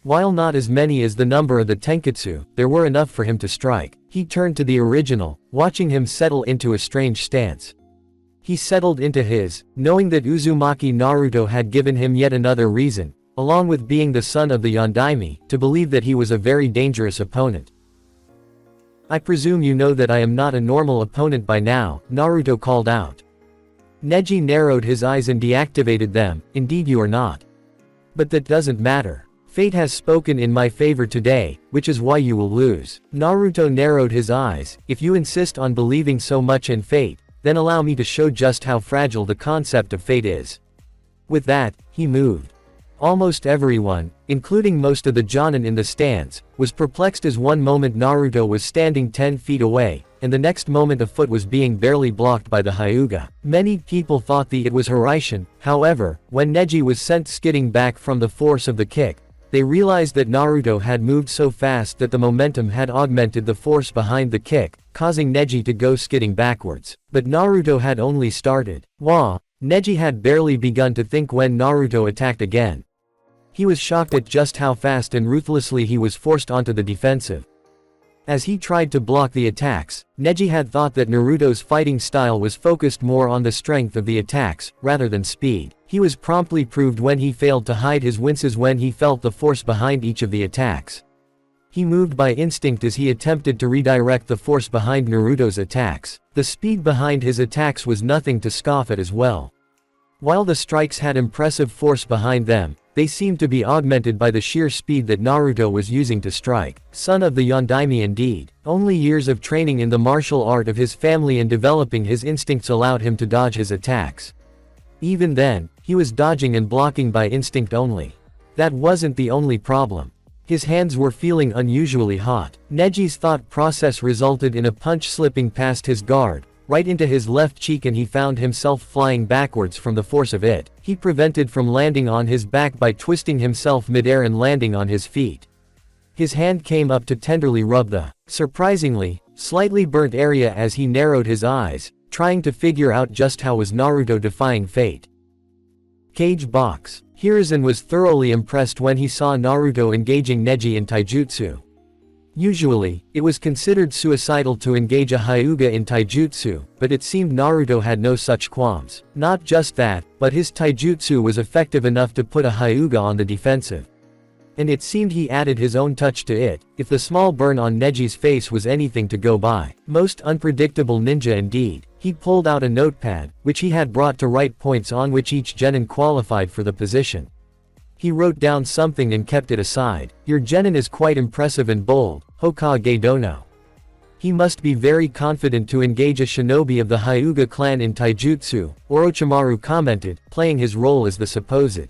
While not as many as the number of the tenketsu, there were enough for him to strike. He turned to the original, watching him settle into a strange stance. He settled into his, knowing that Uzumaki Naruto had given him yet another reason, along with being the son of the Yondaime, to believe that he was a very dangerous opponent. "I presume you know that I am not a normal opponent by now," Naruto called out. Neji narrowed his eyes and deactivated them. "Indeed you are not. But that doesn't matter. Fate has spoken in my favor today, which is why you will lose." Naruto narrowed his eyes. "If you insist on believing so much in fate, then allow me to show just how fragile the concept of fate is." With that, he moved. Almost everyone, including most of the Jonin in the stands, was perplexed as one moment Naruto was standing 10 feet away, and the next moment a foot was being barely blocked by the Hyuga. Many people thought it was Hiraishin. However, when Neji was sent skidding back from the force of the kick, they realized that Naruto had moved so fast that the momentum had augmented the force behind the kick, causing Neji to go skidding backwards. But Naruto had only started. Neji had barely begun to think when Naruto attacked again. He was shocked at just how fast and ruthlessly he was forced onto the defensive. As he tried to block the attacks, Neji had thought that Naruto's fighting style was focused more on the strength of the attacks, rather than speed. He was promptly proved when he failed to hide his winces when he felt the force behind each of the attacks. He moved by instinct as he attempted to redirect the force behind Naruto's attacks. The speed behind his attacks was nothing to scoff at as well. While the strikes had impressive force behind them, they seemed to be augmented by the sheer speed that Naruto was using to strike. Son of the Yondaime indeed. Only years of training in the martial art of his family and developing his instincts allowed him to dodge his attacks. Even then, he was dodging and blocking by instinct only. That wasn't the only problem. His hands were feeling unusually hot. Neji's thought process resulted in a punch slipping past his guard, right into his left cheek, and he found himself flying backwards from the force of it. He prevented from landing on his back by twisting himself midair and landing on his feet. His hand came up to tenderly rub the, surprisingly, slightly burnt area as he narrowed his eyes, trying to figure out just how was Naruto defying fate. Cage box. Hiruzen was thoroughly impressed when he saw Naruto engaging Neji in taijutsu. Usually, it was considered suicidal to engage a Hyuga in taijutsu, but it seemed Naruto had no such qualms. Not just that, but his taijutsu was effective enough to put a Hyuga on the defensive. And it seemed he added his own touch to it, if the small burn on Neji's face was anything to go by. Most unpredictable ninja indeed. He pulled out a notepad, which he had brought to write points on which each genin qualified for the position. He wrote down something and kept it aside. "Your genin is quite impressive and bold, Hokage Dono. He must be very confident to engage a shinobi of the Hyuga clan in taijutsu," Orochimaru commented, playing his role as the supposed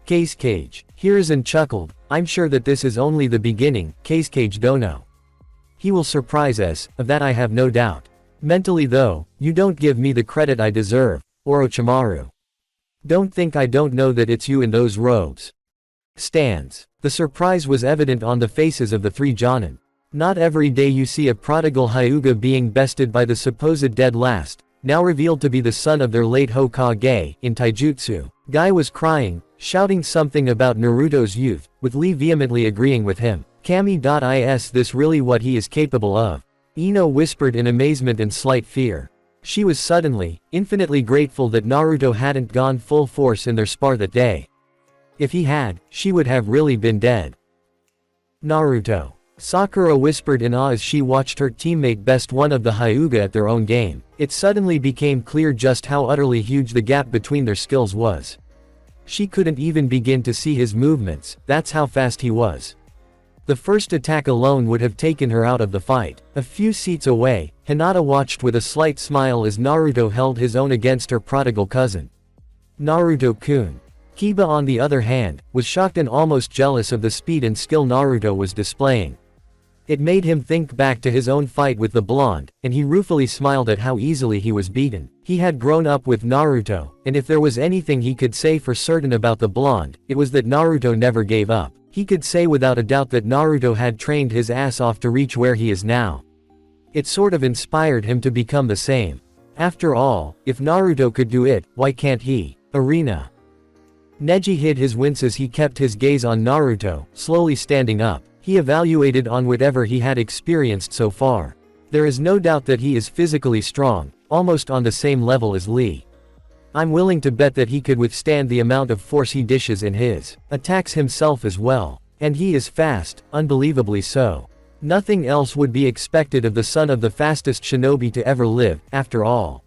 Cage. Hiruzen chuckled. "I'm sure that this is only the beginning, Cage Dono. He will surprise us, of that I have no doubt. Mentally though, you don't give me the credit I deserve, Orochimaru. Don't think I don't know that it's you in those robes." Stands. The surprise was evident on the faces of the three Jonin. Not every day you see a prodigal Hyuga being bested by the supposed dead last, now revealed to be the son of their late Hokage, in taijutsu. Guy was crying, shouting something about Naruto's youth, with Lee vehemently agreeing with him. "Is this really what he is capable of?" Ino whispered in amazement and slight fear. She was suddenly, infinitely grateful that Naruto hadn't gone full force in their spar that day. If he had, she would have really been dead. Naruto. Sakura whispered in awe as she watched her teammate best one of the Hyuga at their own game. It suddenly became clear just how utterly huge the gap between their skills was. She couldn't even begin to see his movements, that's how fast he was. The first attack alone would have taken her out of the fight. A few seats away, Hinata watched with a slight smile as Naruto held his own against her prodigal cousin. Naruto-kun. Kiba on the other hand, was shocked and almost jealous of the speed and skill Naruto was displaying. It made him think back to his own fight with the blonde, and he ruefully smiled at how easily he was beaten. He had grown up with Naruto, and if there was anything he could say for certain about the blonde, it was that Naruto never gave up. He could say without a doubt that Naruto had trained his ass off to reach where he is now. It sort of inspired him to become the same. After all, if Naruto could do it, why can't he? Arena. Neji hid his wince as he kept his gaze on Naruto, slowly standing up. He evaluated on whatever he had experienced so far. There is no doubt that he is physically strong, almost on the same level as Lee. I'm willing to bet that he could withstand the amount of force he dishes in his attacks himself as well. And he is fast, unbelievably so. Nothing else would be expected of the son of the fastest shinobi to ever live, after all.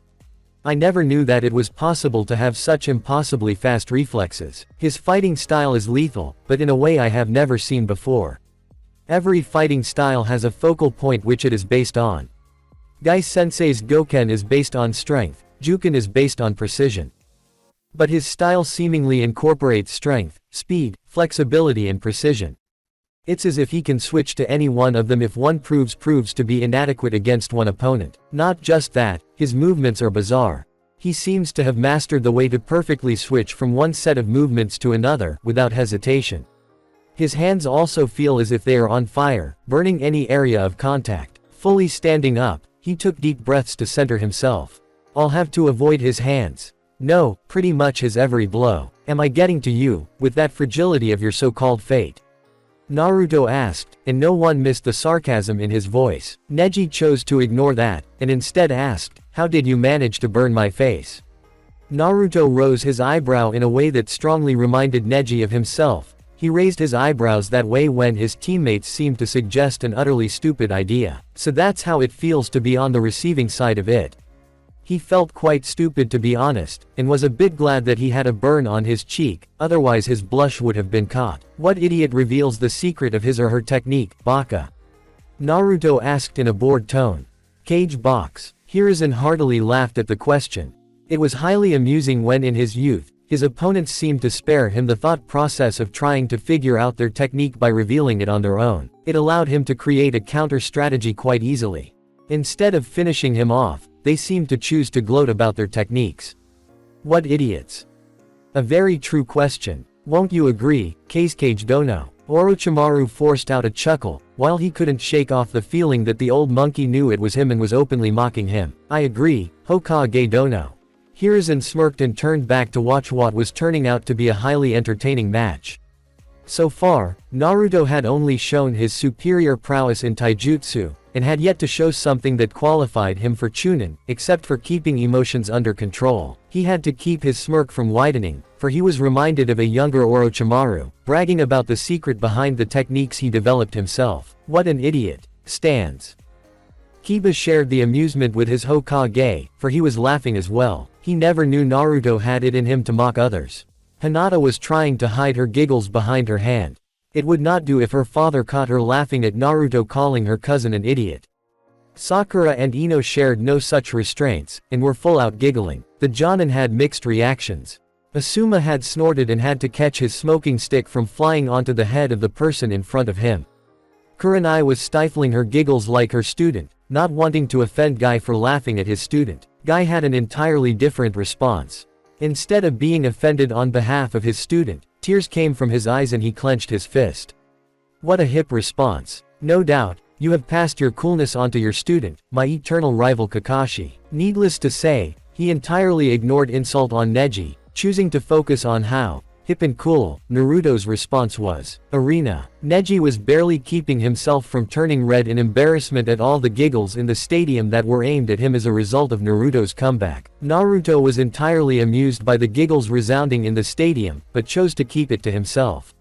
I never knew that it was possible to have such impossibly fast reflexes. His fighting style is lethal, but in a way I have never seen before. Every fighting style has a focal point which it is based on. Gai-sensei's Goken is based on strength, Juken is based on precision. But his style seemingly incorporates strength, speed, flexibility and precision. It's as if he can switch to any one of them if one proves to be inadequate against one opponent. Not just that, his movements are bizarre. He seems to have mastered the way to perfectly switch from one set of movements to another, without hesitation. His hands also feel as if they are on fire, burning any area of contact. Fully standing up, he took deep breaths to center himself. I'll have to avoid his hands. No, pretty much his every blow. Am I getting to you, with that fragility of your so-called fate? Naruto asked, and no one missed the sarcasm in his voice. Neji chose to ignore that, and instead asked, how did you manage to burn my face? Naruto rose his eyebrow in a way that strongly reminded Neji of himself. He raised his eyebrows that way when his teammates seemed to suggest an utterly stupid idea. So that's how it feels to be on the receiving side of it. He felt quite stupid to be honest, and was a bit glad that he had a burn on his cheek, otherwise his blush would have been caught. What idiot reveals the secret of his or her technique, Baka? Naruto asked in a bored tone. Cage box. Hiruzen heartily laughed at the question. It was highly amusing when in his youth, his opponents seemed to spare him the thought process of trying to figure out their technique by revealing it on their own. It allowed him to create a counter-strategy quite easily. Instead of finishing him off, they seemed to choose to gloat about their techniques. What idiots. A very true question. Won't you agree, Kage Dono? Orochimaru forced out a chuckle, while he couldn't shake off the feeling that the old monkey knew it was him and was openly mocking him. I agree, Hokage Dono. Hiruzen smirked and turned back to watch what was turning out to be a highly entertaining match. So far, Naruto had only shown his superior prowess in taijutsu, and had yet to show something that qualified him for Chunin, except for keeping emotions under control. He had to keep his smirk from widening, for he was reminded of a younger Orochimaru, bragging about the secret behind the techniques he developed himself. What an idiot. Stands. Kiba shared the amusement with his Hokage, for he was laughing as well. He never knew Naruto had it in him to mock others. Hinata was trying to hide her giggles behind her hand. It would not do if her father caught her laughing at Naruto calling her cousin an idiot. Sakura and Ino shared no such restraints, and were full out giggling. The Jonin had mixed reactions. Asuma had snorted and had to catch his smoking stick from flying onto the head of the person in front of him. Kurenai was stifling her giggles like her student, not wanting to offend Guy for laughing at his student. Guy had an entirely different response. Instead of being offended on behalf of his student, tears came from his eyes and he clenched his fist. What a hip response. No doubt, you have passed your coolness onto your student, my eternal rival Kakashi. Needless to say, he entirely ignored insult on Neji, choosing to focus on how hip and cool Naruto's response was. Arena. Neji was barely keeping himself from turning red in embarrassment at all the giggles in the stadium that were aimed at him as a result of Naruto's comeback. Naruto was entirely amused by the giggles resounding in the stadium, but chose to keep it to himself.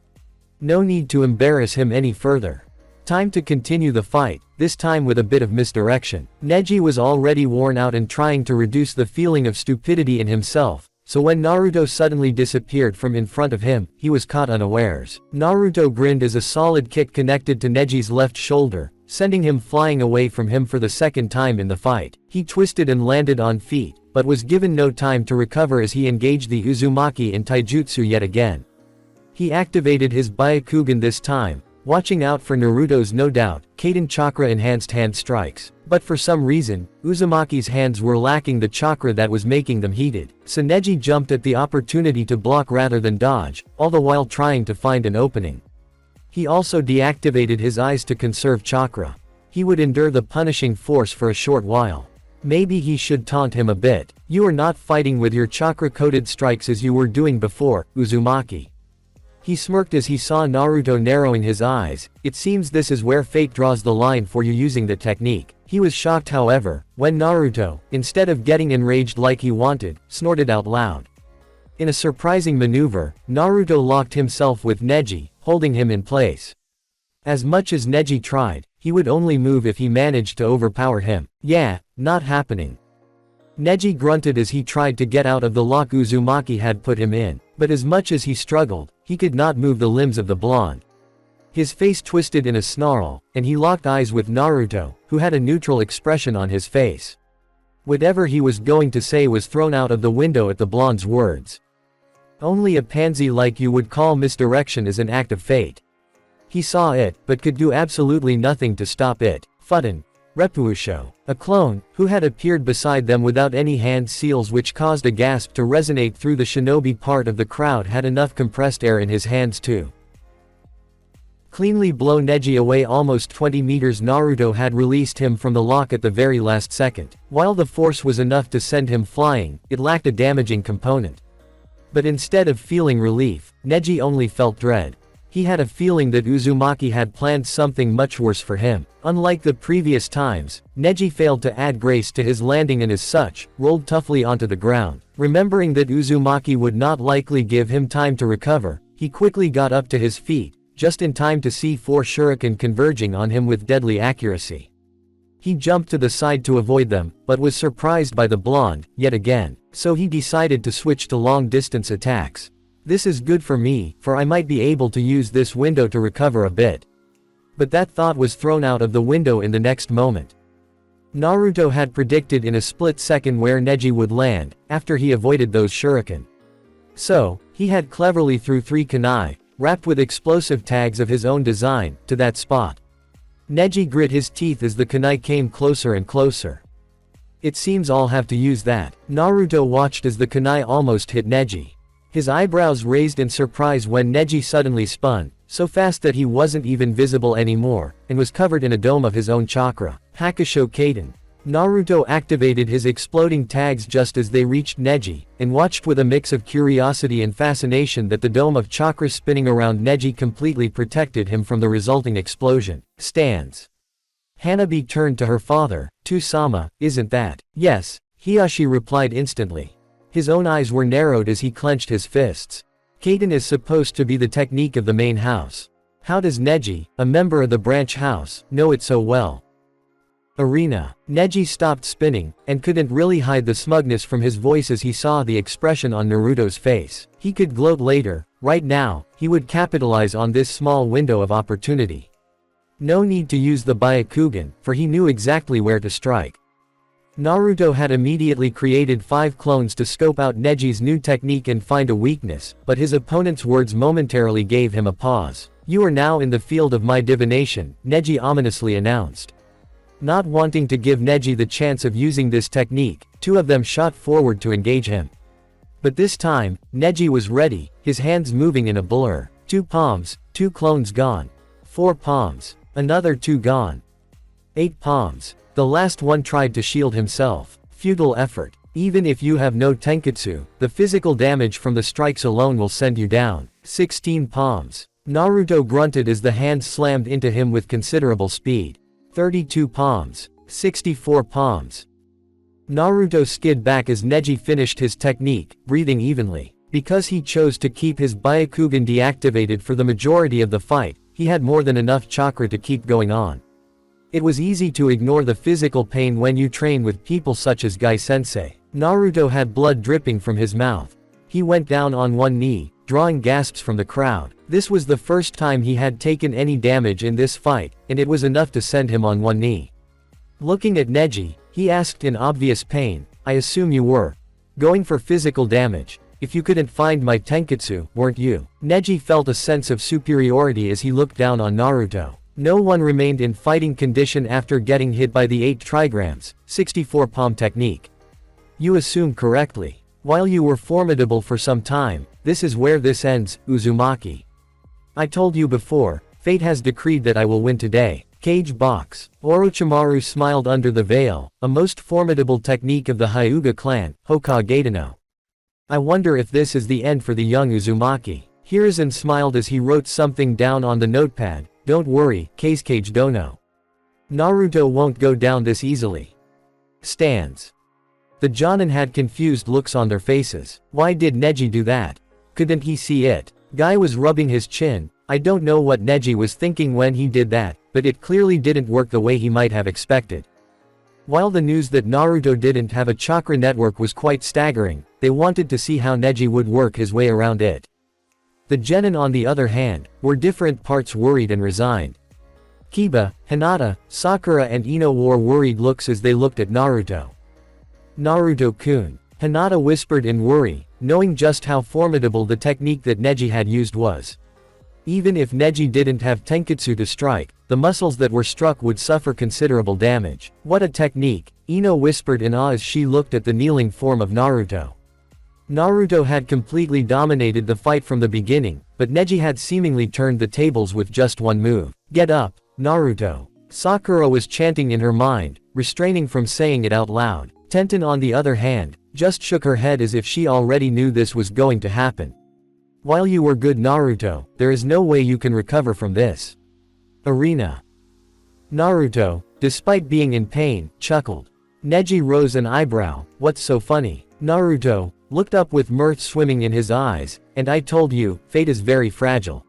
No need to embarrass him any further. Time to continue the fight, this time with a bit of misdirection. Neji was already worn out and trying to reduce the feeling of stupidity in himself. So when Naruto suddenly disappeared from in front of him, he was caught unawares. Naruto grinned as a solid kick connected to Neji's left shoulder, sending him flying away from him for the second time in the fight. He twisted and landed on feet, but was given no time to recover as he engaged the Uzumaki in taijutsu yet again. He activated his Byakugan this time, watching out for Naruto's no doubt, Kaden chakra enhanced hand strikes. But for some reason, Uzumaki's hands were lacking the chakra that was making them heated. So Neji jumped at the opportunity to block rather than dodge, all the while trying to find an opening. He also deactivated his eyes to conserve chakra. He would endure the punishing force for a short while. Maybe he should taunt him a bit. You are not fighting with your chakra-coated strikes as you were doing before, Uzumaki. He smirked as he saw Naruto narrowing his eyes. It seems this is where fate draws the line for you using the technique. He was shocked however, when Naruto, instead of getting enraged like he wanted, snorted out loud. In a surprising maneuver, Naruto locked himself with Neji, holding him in place. As much as Neji tried, he would only move if he managed to overpower him. Yeah, not happening. Neji grunted as he tried to get out of the lock Uzumaki had put him in, but as much as he struggled, he could not move the limbs of the blonde. His face twisted in a snarl, and he locked eyes with Naruto, who had a neutral expression on his face. Whatever he was going to say was thrown out of the window at the blonde's words. Only a pansy like you would call misdirection is an act of fate. He saw it, but could do absolutely nothing to stop it. Futen. Repuusho, a clone, who had appeared beside them without any hand seals which caused a gasp to resonate through the shinobi part of the crowd, had enough compressed air in his hands to cleanly blow Neji away almost 20 meters. Naruto had released him from the lock at the very last second. While the force was enough to send him flying, it lacked a damaging component. But instead of feeling relief, Neji only felt dread. He had a feeling that Uzumaki had planned something much worse for him. Unlike the previous times, Neji failed to add grace to his landing and as such, rolled toughly onto the ground. Remembering that Uzumaki would not likely give him time to recover, he quickly got up to his feet, just in time to see 4 shuriken converging on him with deadly accuracy. He jumped to the side to avoid them, but was surprised by the blonde, yet again, so he decided to switch to long-distance attacks. This is good for me, for I might be able to use this window to recover a bit. But that thought was thrown out of the window in the next moment. Naruto had predicted in a split second where Neji would land, after he avoided those shuriken. So, he had cleverly threw 3 kunai, wrapped with explosive tags of his own design, to that spot. Neji grit his teeth as the kunai came closer and closer. It seems I'll have to use that. Naruto watched as the kunai almost hit Neji. His eyebrows raised in surprise when Neji suddenly spun, so fast that he wasn't even visible anymore, and was covered in a dome of his own chakra. Hakusho Kaden. Naruto activated his exploding tags just as they reached Neji, and watched with a mix of curiosity and fascination that the dome of chakra spinning around Neji completely protected him from the resulting explosion. Stands. Hanabi turned to her father. "To-sama, isn't that?" "Yes," Hiyashi replied instantly. His own eyes were narrowed as he clenched his fists. Kaden is supposed to be the technique of the main house. How does Neji, a member of the branch house, know it so well? Arena. Neji stopped spinning, and couldn't really hide the smugness from his voice as he saw the expression on Naruto's face. He could gloat later. Right now, he would capitalize on this small window of opportunity. No need to use the Byakugan, for he knew exactly where to strike. Naruto had immediately created 5 clones to scope out Neji's new technique and find a weakness, but his opponent's words momentarily gave him a pause. "You are now in the field of my divination," Neji ominously announced. Not wanting to give Neji the chance of using this technique, 2 of them shot forward to engage him. But this time, Neji was ready, his hands moving in a blur. 2 palms, 2 clones gone. 4 palms. Another 2 gone. 8 palms. The last one tried to shield himself. Futile effort. Even if you have no tenketsu, the physical damage from the strikes alone will send you down. 16 palms. Naruto grunted as the hands slammed into him with considerable speed. 32 palms. 64 palms. Naruto skid back as Neji finished his technique, breathing evenly. Because he chose to keep his Byakugan deactivated for the majority of the fight, he had more than enough chakra to keep going on. It was easy to ignore the physical pain when you train with people such as Gai-sensei. Naruto had blood dripping from his mouth. He went down on one knee, drawing gasps from the crowd. This was the first time he had taken any damage in this fight, and it was enough to send him on one knee. Looking at Neji, he asked in obvious pain, "I assume you were going for physical damage. If you couldn't find my tenketsu, weren't you?" Neji felt a sense of superiority as he looked down on Naruto. No one remained in fighting condition after getting hit by the 8 trigrams, 64 palm technique. You assume correctly. While you were formidable for some time, this is where this ends, Uzumaki. I told you before, fate has decreed that I will win today. Cage box. Orochimaru smiled under the veil, a most formidable technique of the Hyuga clan, Hokage no. I wonder if this is the end for the young Uzumaki. Hiruzen smiled as he wrote something down on the notepad. Don't worry, Cage Dono. Naruto won't go down this easily. Stands. The Jonin had confused looks on their faces. Why did Neji do that? Couldn't he see it? Guy was rubbing his chin. I don't know what Neji was thinking when he did that, but it clearly didn't work the way he might have expected. While the news that Naruto didn't have a chakra network was quite staggering, they wanted to see how Neji would work his way around it. The genin on the other hand, were different parts worried and resigned. Kiba, Hinata, Sakura and Ino wore worried looks as they looked at Naruto. Naruto-kun. Hinata whispered in worry, knowing just how formidable the technique that Neji had used was. Even if Neji didn't have Tenketsu to strike, the muscles that were struck would suffer considerable damage. What a technique, Ino whispered in awe as she looked at the kneeling form of Naruto. Naruto had completely dominated the fight from the beginning, but Neji had seemingly turned the tables with just one move. Get up, Naruto. Sakura was chanting in her mind, restraining from saying it out loud. Tenten on the other hand, just shook her head as if she already knew this was going to happen. While you were good Naruto, there is no way you can recover from this. Arena. Naruto, despite being in pain, chuckled. Neji rose an eyebrow. What's so funny? Naruto looked up with mirth swimming in his eyes, and I told you, fate is very fragile.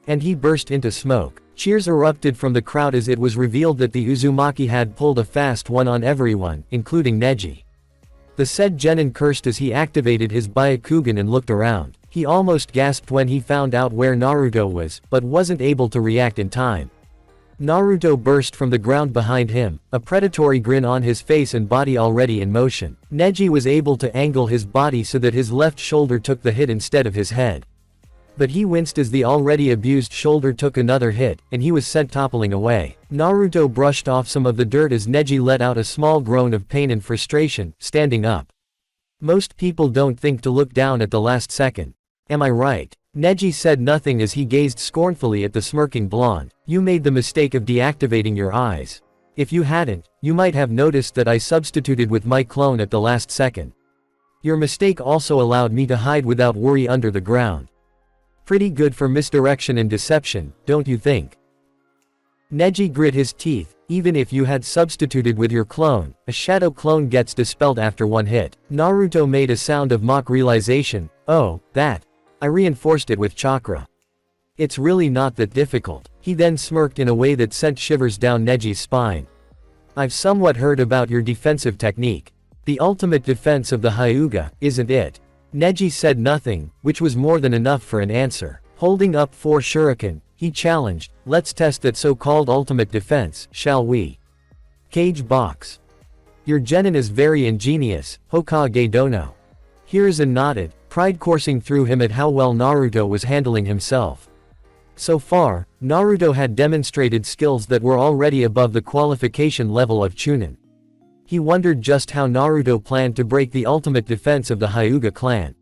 And he burst into smoke. Cheers erupted from the crowd as it was revealed that the Uzumaki had pulled a fast one on everyone, including Neji. The said genin cursed as he activated his Byakugan and looked around. He almost gasped when he found out where Naruto was, but wasn't able to react in time. Naruto burst from the ground behind him, a predatory grin on his face and body already in motion. Neji was able to angle his body so that his left shoulder took the hit instead of his head. But he winced as the already abused shoulder took another hit, and he was sent toppling away. Naruto brushed off some of the dirt as Neji let out a small groan of pain and frustration, standing up. Most people don't think to look down at the last second. Am I right? Neji said nothing as he gazed scornfully at the smirking blonde. You made the mistake of deactivating your eyes. If you hadn't, you might have noticed that I substituted with my clone at the last second. Your mistake also allowed me to hide without worry under the ground. Pretty good for misdirection and deception, don't you think? Neji grit his teeth. Even if you had substituted with your clone, a shadow clone gets dispelled after one hit. Naruto made a sound of mock realization. Oh, that. I reinforced it with chakra. It's really not that difficult. He then smirked in a way that sent shivers down Neji's spine. I've somewhat heard about your defensive technique. The ultimate defense of the Hyuga, isn't it? Neji said nothing, which was more than enough for an answer. Holding up 4 shuriken, he challenged, let's test that so-called ultimate defense, shall we? Cage box. Your genin is very ingenious, Hokage Dono. Hiruzen nodded, pride coursing through him at how well Naruto was handling himself. So far, Naruto had demonstrated skills that were already above the qualification level of Chunin. He wondered just how Naruto planned to break the ultimate defense of the Hyuga clan.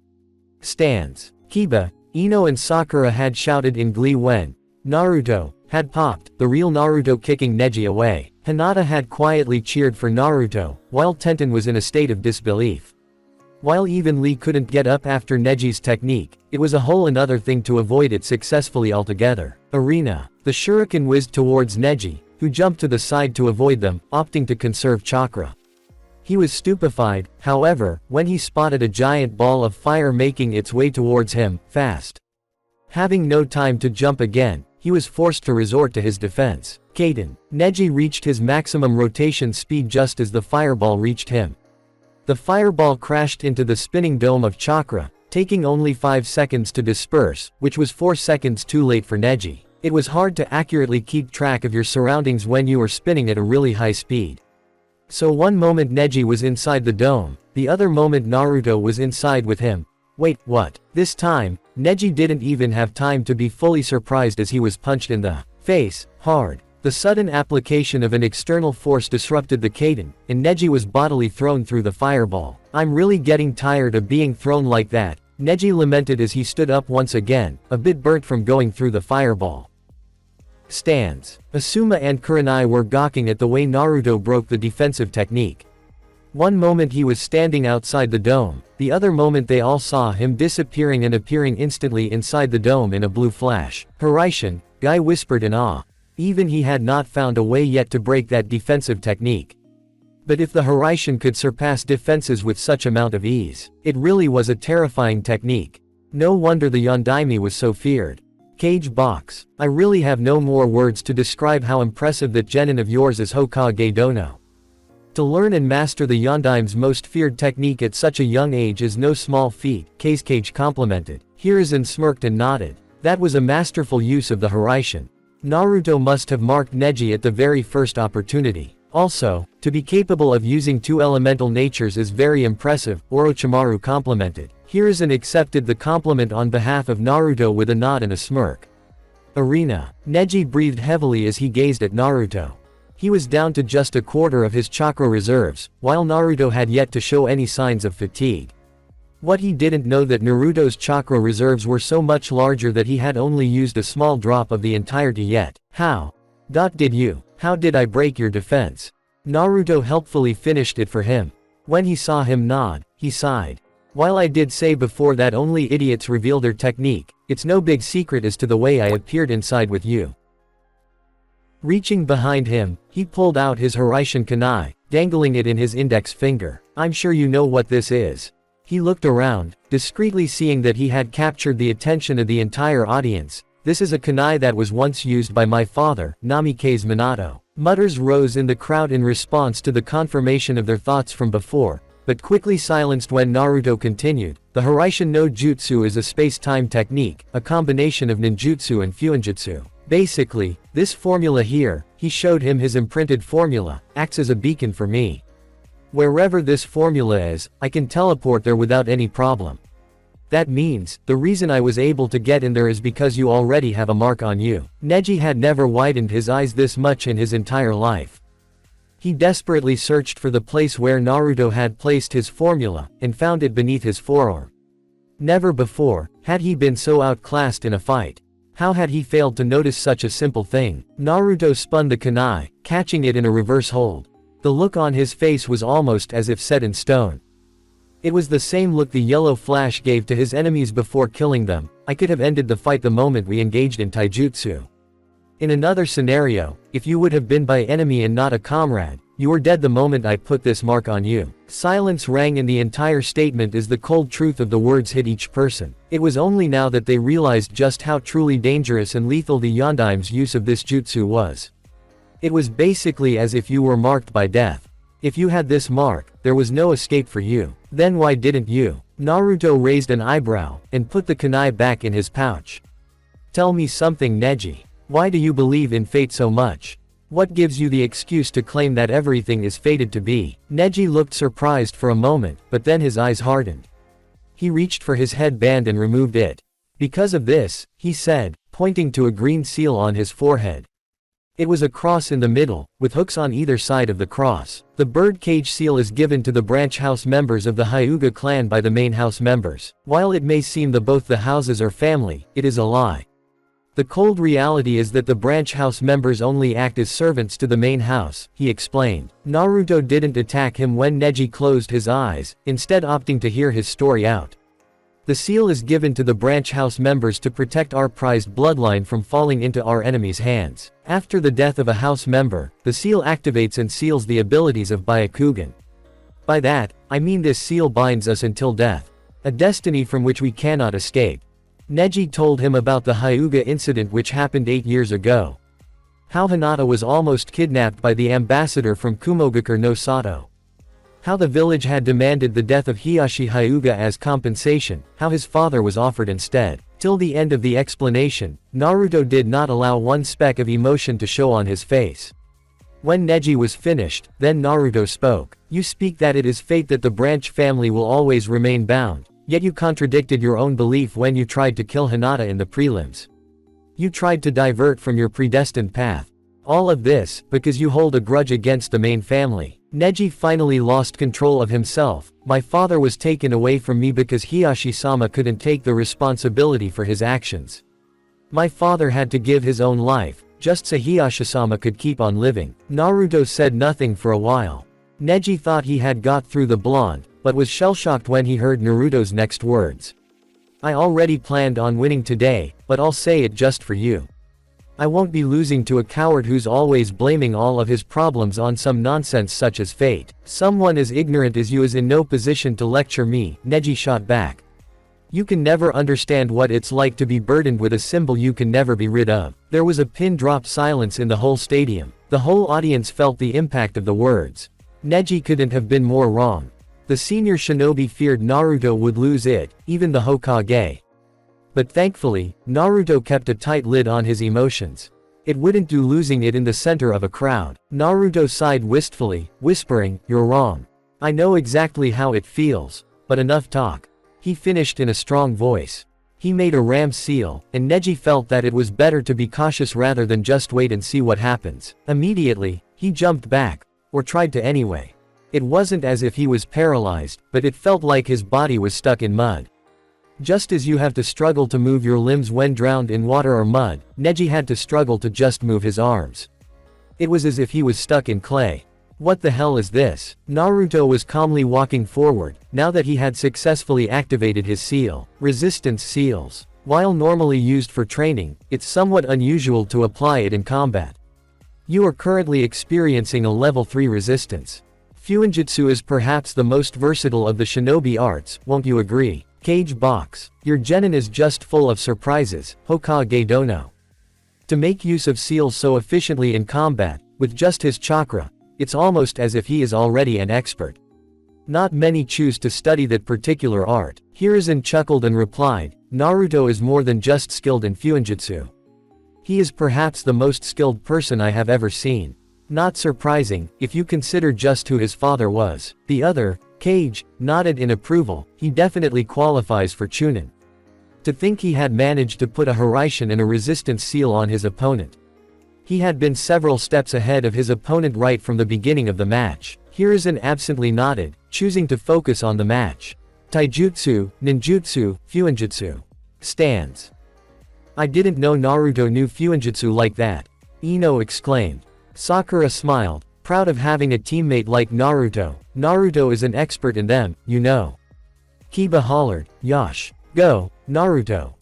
Stands. Kiba, Ino and Sakura had shouted in glee when Naruto had popped, the real Naruto kicking Neji away. Hinata had quietly cheered for Naruto, while Tenten was in a state of disbelief. While even Lee couldn't get up after Neji's technique, it was a whole another thing to avoid it successfully altogether. Arena. The shuriken whizzed towards Neji, who jumped to the side to avoid them, opting to conserve chakra. He was stupefied, however, when he spotted a giant ball of fire making its way towards him, fast. Having no time to jump again, he was forced to resort to his defense. Kaden. Neji reached his maximum rotation speed just as the fireball reached him. The fireball crashed into the spinning dome of chakra, taking only 5 seconds to disperse, which was 4 seconds too late for Neji. It was hard to accurately keep track of your surroundings when you were spinning at a really high speed. So one moment Neji was inside the dome, the other moment Naruto was inside with him. Wait, what? This time, Neji didn't even have time to be fully surprised as he was punched in the face, hard. The sudden application of an external force disrupted the Kaden, and Neji was bodily thrown through the fireball. I'm really getting tired of being thrown like that, Neji lamented as he stood up once again, a bit burnt from going through the fireball. Stands. Asuma and Kurenai were gawking at the way Naruto broke the defensive technique. One moment he was standing outside the dome, the other moment they all saw him disappearing and appearing instantly inside the dome in a blue flash. Hiraishin, Guy whispered in awe. Even he had not found a way yet to break that defensive technique. But if the Hiraishin could surpass defenses with such amount of ease, it really was a terrifying technique. No wonder the Yondaime was so feared. Cage box. I really have no more words to describe how impressive that genin of yours is Hokage Dono. To learn and master the Yondaime's most feared technique at such a young age is no small feat, Kage complimented. Hiruzen smirked and nodded. That was a masterful use of the Hiraishin. Naruto must have marked Neji at the very first opportunity. Also, to be capable of using two elemental natures is very impressive, Orochimaru complimented. Hiruzen accepted the compliment on behalf of Naruto with a nod and a smirk. Arena. Neji breathed heavily as he gazed at Naruto. He was down to just a quarter of his chakra reserves, while Naruto had yet to show any signs of fatigue. What he didn't know that Naruto's chakra reserves were so much larger that he had only used a small drop of the entirety yet. How did I break your defense? Naruto helpfully finished it for him. When he saw him nod, he sighed. While I did say before that only idiots reveal their technique, it's no big secret as to the way I appeared inside with you. Reaching behind him, he pulled out his Hiraishin kunai, dangling it in his index finger. I'm sure you know what this is. He looked around, discreetly seeing that he had captured the attention of the entire audience. This is a kunai that was once used by my father, Namikaze Minato. Mutters rose in the crowd in response to the confirmation of their thoughts from before, but quickly silenced when Naruto continued. The Hiraishin no Jutsu is a space-time technique, a combination of ninjutsu and fuinjutsu. Basically, this formula here, he showed him his imprinted formula, acts as a beacon for me. Wherever this formula is, I can teleport there without any problem. That means, the reason I was able to get in there is because you already have a mark on you. Neji had never widened his eyes this much in his entire life. He desperately searched for the place where Naruto had placed his formula, and found it beneath his forearm. Never before had he been so outclassed in a fight. How had he failed to notice such a simple thing? Naruto spun the kunai, catching it in a reverse hold. The look on his face was almost as if set in stone. It was the same look the yellow flash gave to his enemies before killing them. I could have ended the fight the moment we engaged in taijutsu. In another scenario, if you would have been my enemy and not a comrade, you were dead the moment I put this mark on you. Silence rang in the entire statement as the cold truth of the words hit each person. It was only now that they realized just how truly dangerous and lethal the Yondaime's use of this jutsu was. It was basically as if you were marked by death. If you had this mark, there was no escape for you. Then why didn't you? Naruto raised an eyebrow, and put the kunai back in his pouch. Tell me something, Neji. Why do you believe in fate so much? What gives you the excuse to claim that everything is fated to be? Neji looked surprised for a moment, but then his eyes hardened. He reached for his headband and removed it. Because of this, he said, pointing to a green seal on his forehead. It was a cross in the middle, with hooks on either side of the cross. The bird cage seal is given to the branch house members of the Hyuga clan by the main house members. While it may seem that both the houses are family, it is a lie. The cold reality is that the branch house members only act as servants to the main house, he explained. Naruto didn't attack him when Neji closed his eyes, instead opting to hear his story out. The seal is given to the branch house members to protect our prized bloodline from falling into our enemies' hands. After the death of a house member, the seal activates and seals the abilities of Byakugan. By that, I mean this seal binds us until death. A destiny from which we cannot escape. Neji told him about the Hyuga incident which happened 8 years ago. How Hinata was almost kidnapped by the ambassador from Kumogakure no Sato. How the village had demanded the death of Hiyashi Hyuga as compensation, how his father was offered instead. Till the end of the explanation, Naruto did not allow one speck of emotion to show on his face. When Neji was finished, then Naruto spoke. You speak that it is fate that the branch family will always remain bound. Yet you contradicted your own belief when you tried to kill Hinata in the prelims. You tried to divert from your predestined path. All of this, because you hold a grudge against the main family. Neji finally lost control of himself. My father was taken away from me because Hiyashi-sama couldn't take the responsibility for his actions. My father had to give his own life, just so Hiyashi-sama could keep on living. Naruto said nothing for a while. Neji thought he had got through the blonde, but was shell-shocked when he heard Naruto's next words. I already planned on winning today, but I'll say it just for you. I won't be losing to a coward who's always blaming all of his problems on some nonsense such as fate. Someone as ignorant as you is in no position to lecture me, Neji shot back. You can never understand what it's like to be burdened with a symbol you can never be rid of. There was a pin-drop silence in the whole stadium. The whole audience felt the impact of the words. Neji couldn't have been more wrong. The senior shinobi feared Naruto would lose it, even the Hokage. But thankfully, Naruto kept a tight lid on his emotions. It wouldn't do losing it in the center of a crowd. Naruto sighed wistfully, whispering, "You're wrong. I know exactly how it feels, but enough talk." He finished in a strong voice. He made a ram seal, and Neji felt that it was better to be cautious rather than just wait and see what happens. Immediately, he jumped back, or tried to anyway. It wasn't as if he was paralyzed, but it felt like his body was stuck in mud. Just as you have to struggle to move your limbs when drowned in water or mud, Neji had to struggle to just move his arms. It was as if he was stuck in clay. What the hell is this? Naruto was calmly walking forward, now that he had successfully activated his seal. Resistance seals. While normally used for training, it's somewhat unusual to apply it in combat. You are currently experiencing a level 3 resistance. Fuinjutsu is perhaps the most versatile of the shinobi arts, won't you agree? Cage box. Your genin is just full of surprises, Hokage Dono. To make use of seals so efficiently in combat, with just his chakra, it's almost as if he is already an expert. Not many choose to study that particular art. Hiruzen chuckled and replied, Naruto is more than just skilled in Fuinjutsu. He is perhaps the most skilled person I have ever seen. Not surprising, if you consider just who his father was. The other, Cage, nodded in approval. He definitely qualifies for Chunin. To think he had managed to put a Hiraishin and a resistance seal on his opponent. He had been several steps ahead of his opponent right from the beginning of the match. Hiruzen absently nodded, choosing to focus on the match. Taijutsu, Ninjutsu, Fuinjutsu. Stands. I didn't know Naruto knew Fuinjutsu like that. Ino exclaimed. Sakura smiled, proud of having a teammate like Naruto. Naruto is an expert in them, you know. Kiba hollered, Yosh. Go, Naruto.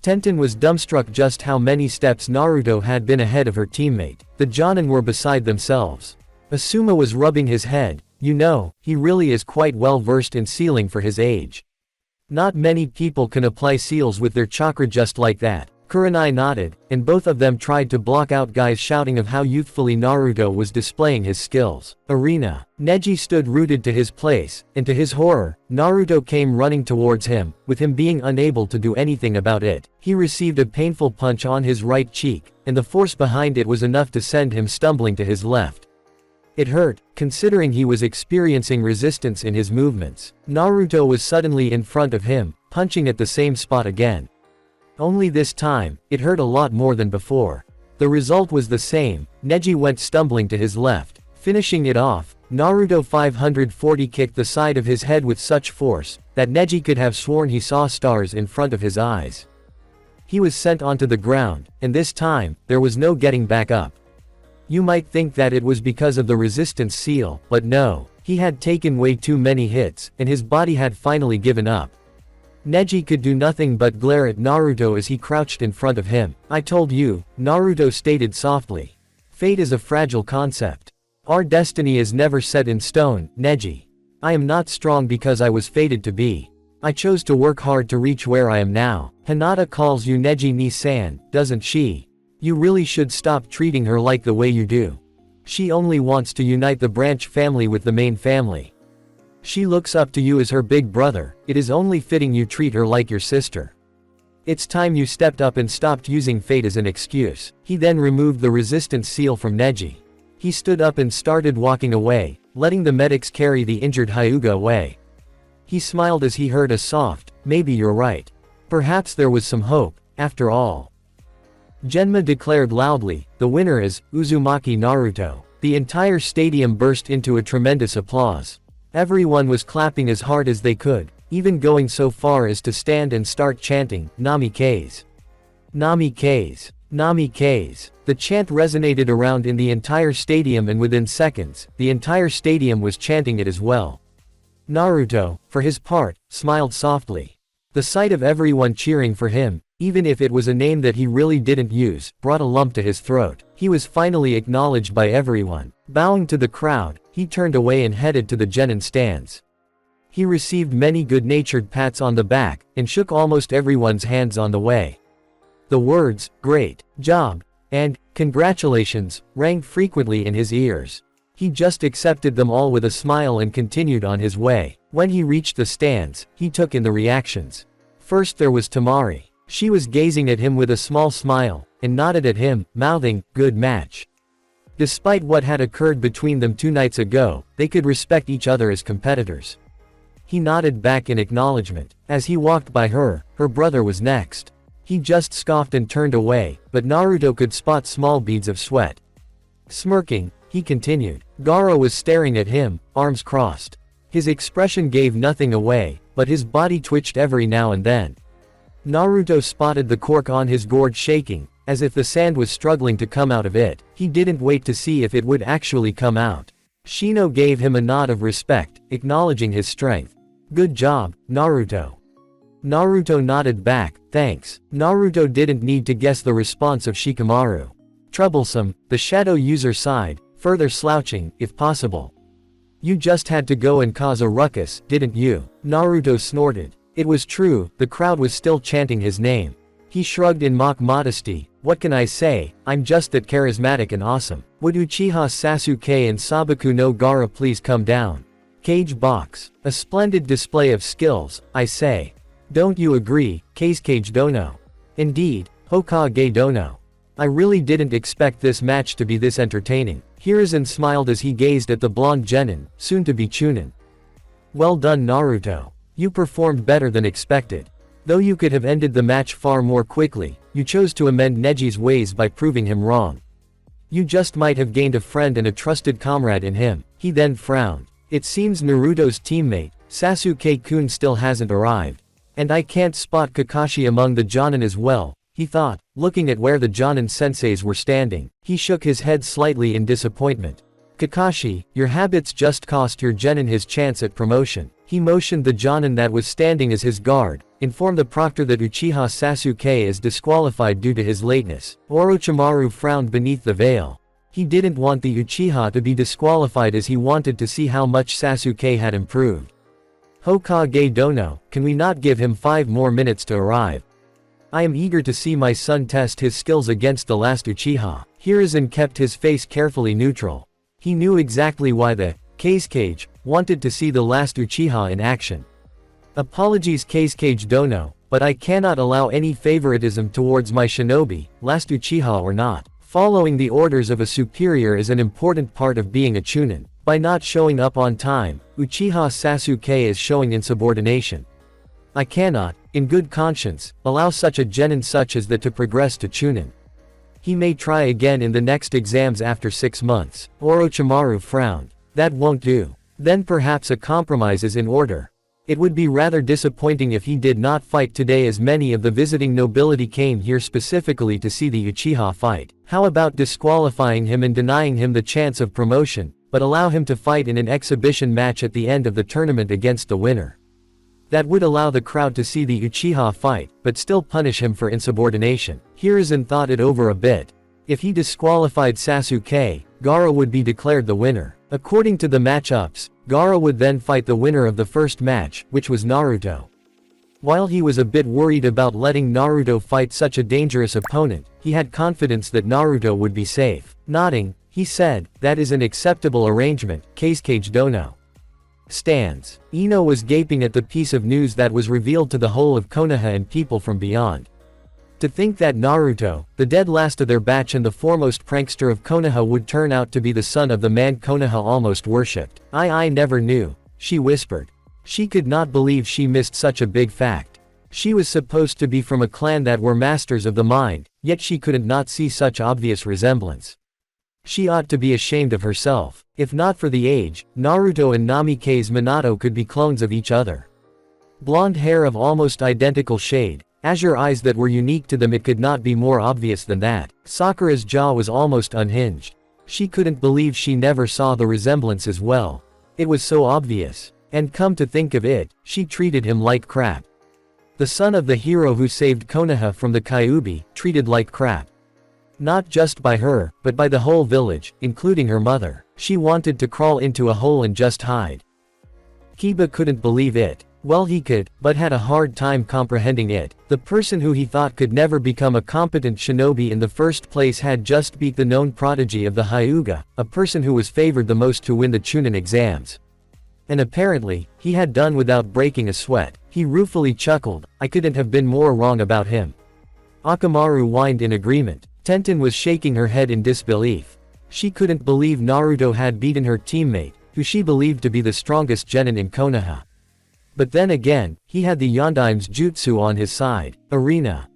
Tenten was dumbstruck just how many steps Naruto had been ahead of her teammate. The Jonin were beside themselves. Asuma was rubbing his head. You know, he really is quite well versed in sealing for his age. Not many people can apply seals with their chakra just like that. Kurenai nodded, and both of them tried to block out guys shouting of how youthfully Naruto was displaying his skills. Arena. Neji stood rooted to his place, and to his horror, Naruto came running towards him, with him being unable to do anything about it. He received a painful punch on his right cheek, and the force behind it was enough to send him stumbling to his left. It hurt, considering he was experiencing resistance in his movements. Naruto was suddenly in front of him, punching at the same spot again. Only this time, it hurt a lot more than before. The result was the same. Neji went stumbling to his left. Finishing it off, Naruto 540 kicked the side of his head with such force, that Neji could have sworn he saw stars in front of his eyes. He was sent onto the ground, and this time, there was no getting back up. You might think that it was because of the resistance seal, but no. He had taken way too many hits, and his body had finally given up. Neji could do nothing but glare at Naruto as he crouched in front of him. I told you, Naruto stated softly. Fate is a fragile concept. Our destiny is never set in stone, Neji. I am not strong because I was fated to be. I chose to work hard to reach where I am now. Hinata calls you Neji ni-san, doesn't she? You really should stop treating her like the way you do. She only wants to unite the branch family with the main family. She looks up to you as her big brother. It is only fitting you treat her like your sister. It's time you stepped up and stopped using fate as an excuse. He then removed the resistance seal from Neji. He stood up and started walking away, letting the medics carry the injured Hyuga away. He smiled as he heard a soft, maybe you're right. Perhaps there was some hope, after all. Genma declared loudly, the winner is, Uzumaki Naruto. The entire stadium burst into a tremendous applause. Everyone was clapping as hard as they could, even going so far as to stand and start chanting, Nami K's. Nami K's. Nami K's. The chant resonated around in the entire stadium, and within seconds, the entire stadium was chanting it as well. Naruto, for his part, smiled softly. The sight of everyone cheering for him, even if it was a name that he really didn't use, brought a lump to his throat. He was finally acknowledged by everyone. Bowing to the crowd, he turned away and headed to the genin stands. He received many good-natured pats on the back, and shook almost everyone's hands on the way. The words, "Great job," and "Congratulations," rang frequently in his ears. He just accepted them all with a smile and continued on his way. When he reached the stands, he took in the reactions. First there was Tamari. She was gazing at him with a small smile, and nodded at him, mouthing, "Good match." Despite what had occurred between them 2 nights ago, they could respect each other as competitors. He nodded back in acknowledgement. As he walked by her, her brother was next. He just scoffed and turned away, but Naruto could spot small beads of sweat. Smirking, he continued. Gaara was staring at him, arms crossed. His expression gave nothing away, but his body twitched every now and then. Naruto spotted the cork on his gourd shaking, as if the sand was struggling to come out of it. He didn't wait to see if it would actually come out. Shino gave him a nod of respect, acknowledging his strength. "Good job, Naruto." Naruto nodded back, "Thanks." Naruto didn't need to guess the response of Shikamaru. "Troublesome," the shadow user sighed, further slouching, if possible. "You just had to go and cause a ruckus, didn't you?" Naruto snorted. It was true, the crowd was still chanting his name. He shrugged in mock modesty. "What can I say, I'm just that charismatic and awesome." "Would Uchiha Sasuke and Sabaku no Gaara please come down?" Cage box. "A splendid display of skills, I say. Don't you agree, Kazekage Dono?" "Indeed, Hokage Dono. I really didn't expect this match to be this entertaining." Hiruzen smiled as he gazed at the blonde genin, soon to be Chunin. "Well done Naruto. You performed better than expected. Though you could have ended the match far more quickly, you chose to amend Neji's ways by proving him wrong. You just might have gained a friend and a trusted comrade in him." He then frowned. "It seems Naruto's teammate, Sasuke-kun still hasn't arrived. And I can't spot Kakashi among the Jonin as well," he thought, looking at where the Jonin senseis were standing. He shook his head slightly in disappointment. "Kakashi, your habits just cost your genin his chance at promotion." He motioned the Jonin that was standing as his guard, informed the proctor that Uchiha Sasuke is disqualified due to his lateness. Orochimaru frowned beneath the veil. He didn't want the Uchiha to be disqualified as he wanted to see how much Sasuke had improved. "Hokage Dono, can we not give him 5 more minutes to arrive? I am eager to see my son test his skills against the last Uchiha." Hiruzen kept his face carefully neutral. He knew exactly why the Kazekage wanted to see the last Uchiha in action. "Apologies Kazekage Dono, but I cannot allow any favoritism towards my shinobi, last Uchiha or not. Following the orders of a superior is an important part of being a Chunin. By not showing up on time, Uchiha Sasuke is showing insubordination. I cannot, in good conscience, allow such a genin such as that to progress to Chunin. He may try again in the next exams after 6 months." Orochimaru frowned. "That won't do. Then perhaps a compromise is in order. It would be rather disappointing if he did not fight today as many of the visiting nobility came here specifically to see the Uchiha fight. How about disqualifying him and denying him the chance of promotion, but allow him to fight in an exhibition match at the end of the tournament against the winner? That would allow the crowd to see the Uchiha fight, but still punish him for insubordination." Hiruzen thought it over a bit. If he disqualified Sasuke, Gaara would be declared the winner. According to the matchups, Gaara would then fight the winner of the first match, which was Naruto. While he was a bit worried about letting Naruto fight such a dangerous opponent, he had confidence that Naruto would be safe. Nodding, he said, "That is an acceptable arrangement, Kazekage Dono." Stands. Ino was gaping at the piece of news that was revealed to the whole of Konoha and people from beyond. To think that Naruto, the dead last of their batch and the foremost prankster of Konoha would turn out to be the son of the man Konoha almost worshipped. I never knew," she whispered. She could not believe she missed such a big fact. She was supposed to be from a clan that were masters of the mind, yet she couldn't not see such obvious resemblance. She ought to be ashamed of herself. If not for the age, Naruto and Namikaze Minato could be clones of each other. Blonde hair of almost identical shade, azure eyes that were unique to them. It could not be more obvious than that. Sakura's jaw was almost unhinged. She couldn't believe she never saw the resemblance as well. It was so obvious. And come to think of it, she treated him like crap. The son of the hero who saved Konoha from the Kyuubi, treated like crap. Not just by her, but by the whole village, including her mother. She wanted to crawl into a hole and just hide. Kiba couldn't believe it. Well, he could, but had a hard time comprehending it. The person who he thought could never become a competent shinobi in the first place had just beat the known prodigy of the Hyuga, a person who was favored the most to win the Chunin exams. And apparently, he had done without breaking a sweat. He ruefully chuckled. I couldn't have been more wrong about him. Akamaru whined in agreement. Tenten was shaking her head in disbelief. She couldn't believe Naruto had beaten her teammate, who she believed to be the strongest genin in Konoha. But then again, he had the Yondaim's jutsu on his side. Arena.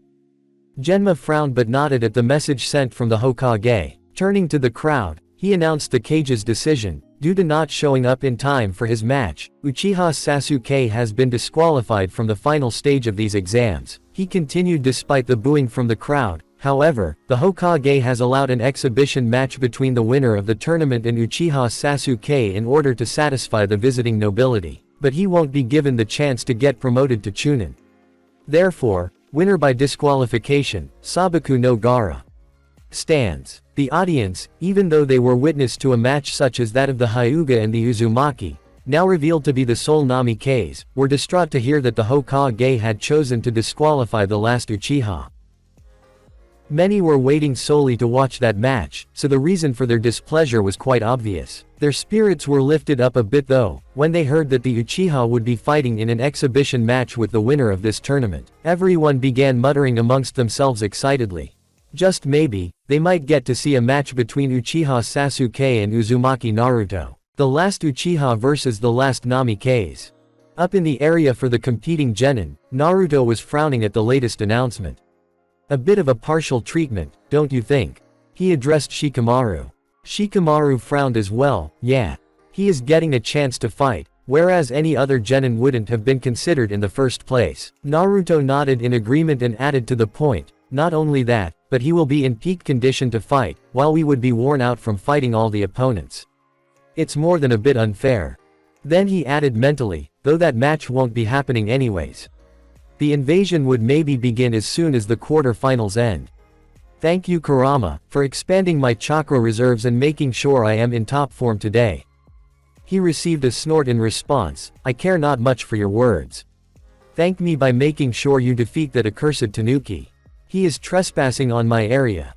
Genma frowned but nodded at the message sent from the Hokage. Turning to the crowd, he announced the Kage's decision. Due to not showing up in time for his match, Uchiha Sasuke has been disqualified from the final stage of these exams. He continued despite the booing from the crowd. However, the Hokage has allowed an exhibition match between the winner of the tournament and Uchiha Sasuke in order to satisfy the visiting nobility. But he won't be given the chance to get promoted to Chunin. Therefore, winner by disqualification, Sabaku no Gaara. Stands. The audience, even though they were witness to a match such as that of the Hyuga and the Uzumaki, now revealed to be the sole Namikes, were distraught to hear that the Hokage had chosen to disqualify the last Uchiha. Many were waiting solely to watch that match, so the reason for their displeasure was quite obvious. Their spirits were lifted up a bit though, when they heard that the Uchiha would be fighting in an exhibition match with the winner of this tournament. Everyone began muttering amongst themselves excitedly. Just maybe, they might get to see a match between Uchiha Sasuke and Uzumaki Naruto. The last Uchiha versus the last Namikes. Up in the area for the competing genin, Naruto was frowning at the latest announcement. A bit of a partial treatment, don't you think? He addressed Shikamaru. Shikamaru frowned as well. Yeah. He is getting a chance to fight, whereas any other genin wouldn't have been considered in the first place. Naruto nodded in agreement and added to the point, not only that, but he will be in peak condition to fight, while we would be worn out from fighting all the opponents. It's more than a bit unfair. Then he added mentally, though that match won't be happening anyways. The invasion would maybe begin as soon as the quarter-finals end. Thank you Kurama, for expanding my chakra reserves and making sure I am in top form today. He received a snort in response. I care not much for your words. Thank me by making sure you defeat that accursed Tanuki. He is trespassing on my area.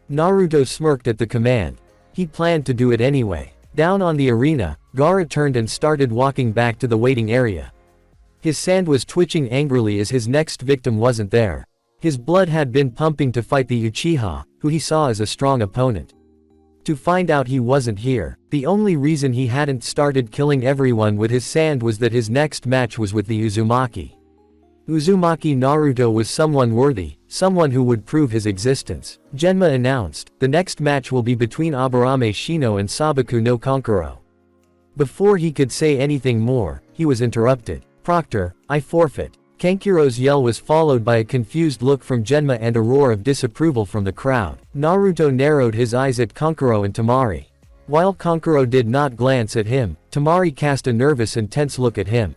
Naruto smirked at the command. He planned to do it anyway. Down on the arena, Gaara turned and started walking back to the waiting area. His sand was twitching angrily as his next victim wasn't there. His blood had been pumping to fight the Uchiha, who he saw as a strong opponent. To find out he wasn't here, the only reason he hadn't started killing everyone with his sand was that his next match was with the Uzumaki. Uzumaki Naruto was someone worthy, someone who would prove his existence. Genma announced, the next match will be between Aburame Shino and Sabaku no Kankuro. Before he could say anything more, he was interrupted. Proctor, I forfeit. Kankuro's yell was followed by a confused look from Genma and a roar of disapproval from the crowd. Naruto narrowed his eyes at Kankuro and Temari. While Kankuro did not glance at him, Temari cast a nervous and tense look at him.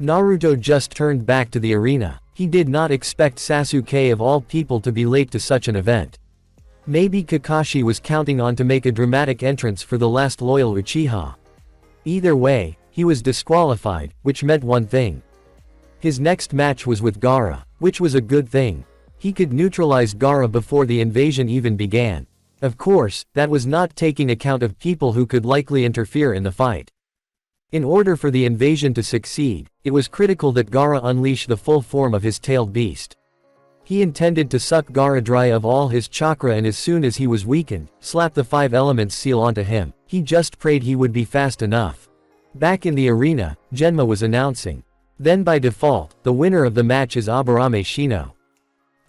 Naruto just turned back to the arena. He did not expect Sasuke of all people to be late to such an event. Maybe Kakashi was counting on to make a dramatic entrance for the last loyal Uchiha. Either way, he was disqualified, which meant one thing. His next match was with Gaara, which was a good thing. He could neutralize Gaara before the invasion even began. Of course, that was not taking account of people who could likely interfere in the fight. In order for the invasion to succeed, it was critical that Gaara unleash the full form of his tailed beast. He intended to suck Gaara dry of all his chakra and as soon as he was weakened, slap the 5 elements seal onto him. He just prayed he would be fast enough. Back in the arena, Genma was announcing. Then by default, the winner of the match is Aburame Shino.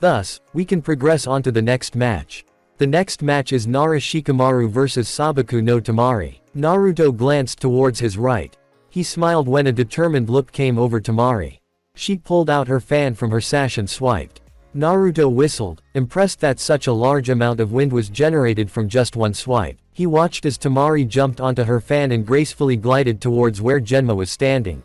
Thus, we can progress on to the next match. The next match is Nara Shikamaru vs Sabaku no Temari. Naruto glanced towards his right. He smiled when a determined look came over Temari. She pulled out her fan from her sash and swiped. Naruto whistled, impressed that such a large amount of wind was generated from just one swipe. He watched as Temari jumped onto her fan and gracefully glided towards where Genma was standing.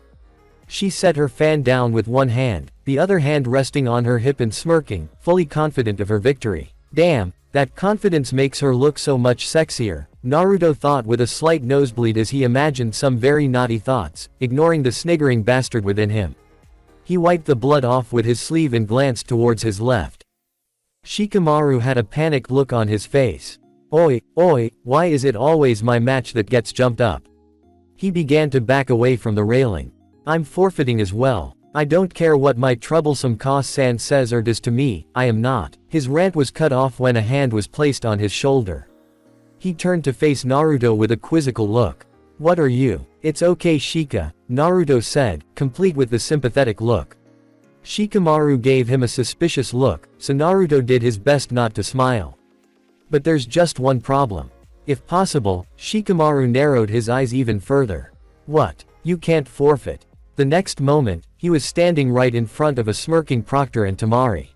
She set her fan down with one hand, the other hand resting on her hip and smirking, fully confident of her victory. Damn, that confidence makes her look so much sexier, Naruto thought with a slight nosebleed as he imagined some very naughty thoughts, ignoring the sniggering bastard within him. He wiped the blood off with his sleeve and glanced towards his left. Shikamaru had a panicked look on his face. Oi, why is it always my match that gets jumped up? He began to back away from the railing. I'm forfeiting as well. I don't care what my troublesome Ka-san says or does to me, I am not. His rant was cut off when a hand was placed on his shoulder. He turned to face Naruto with a quizzical look. What are you? It's okay Shika, Naruto said, complete with the sympathetic look. Shikamaru gave him a suspicious look, so Naruto did his best not to smile. But there's just one problem. If possible, Shikamaru narrowed his eyes even further. What? You can't forfeit. The next moment, he was standing right in front of a smirking Proctor and Temari.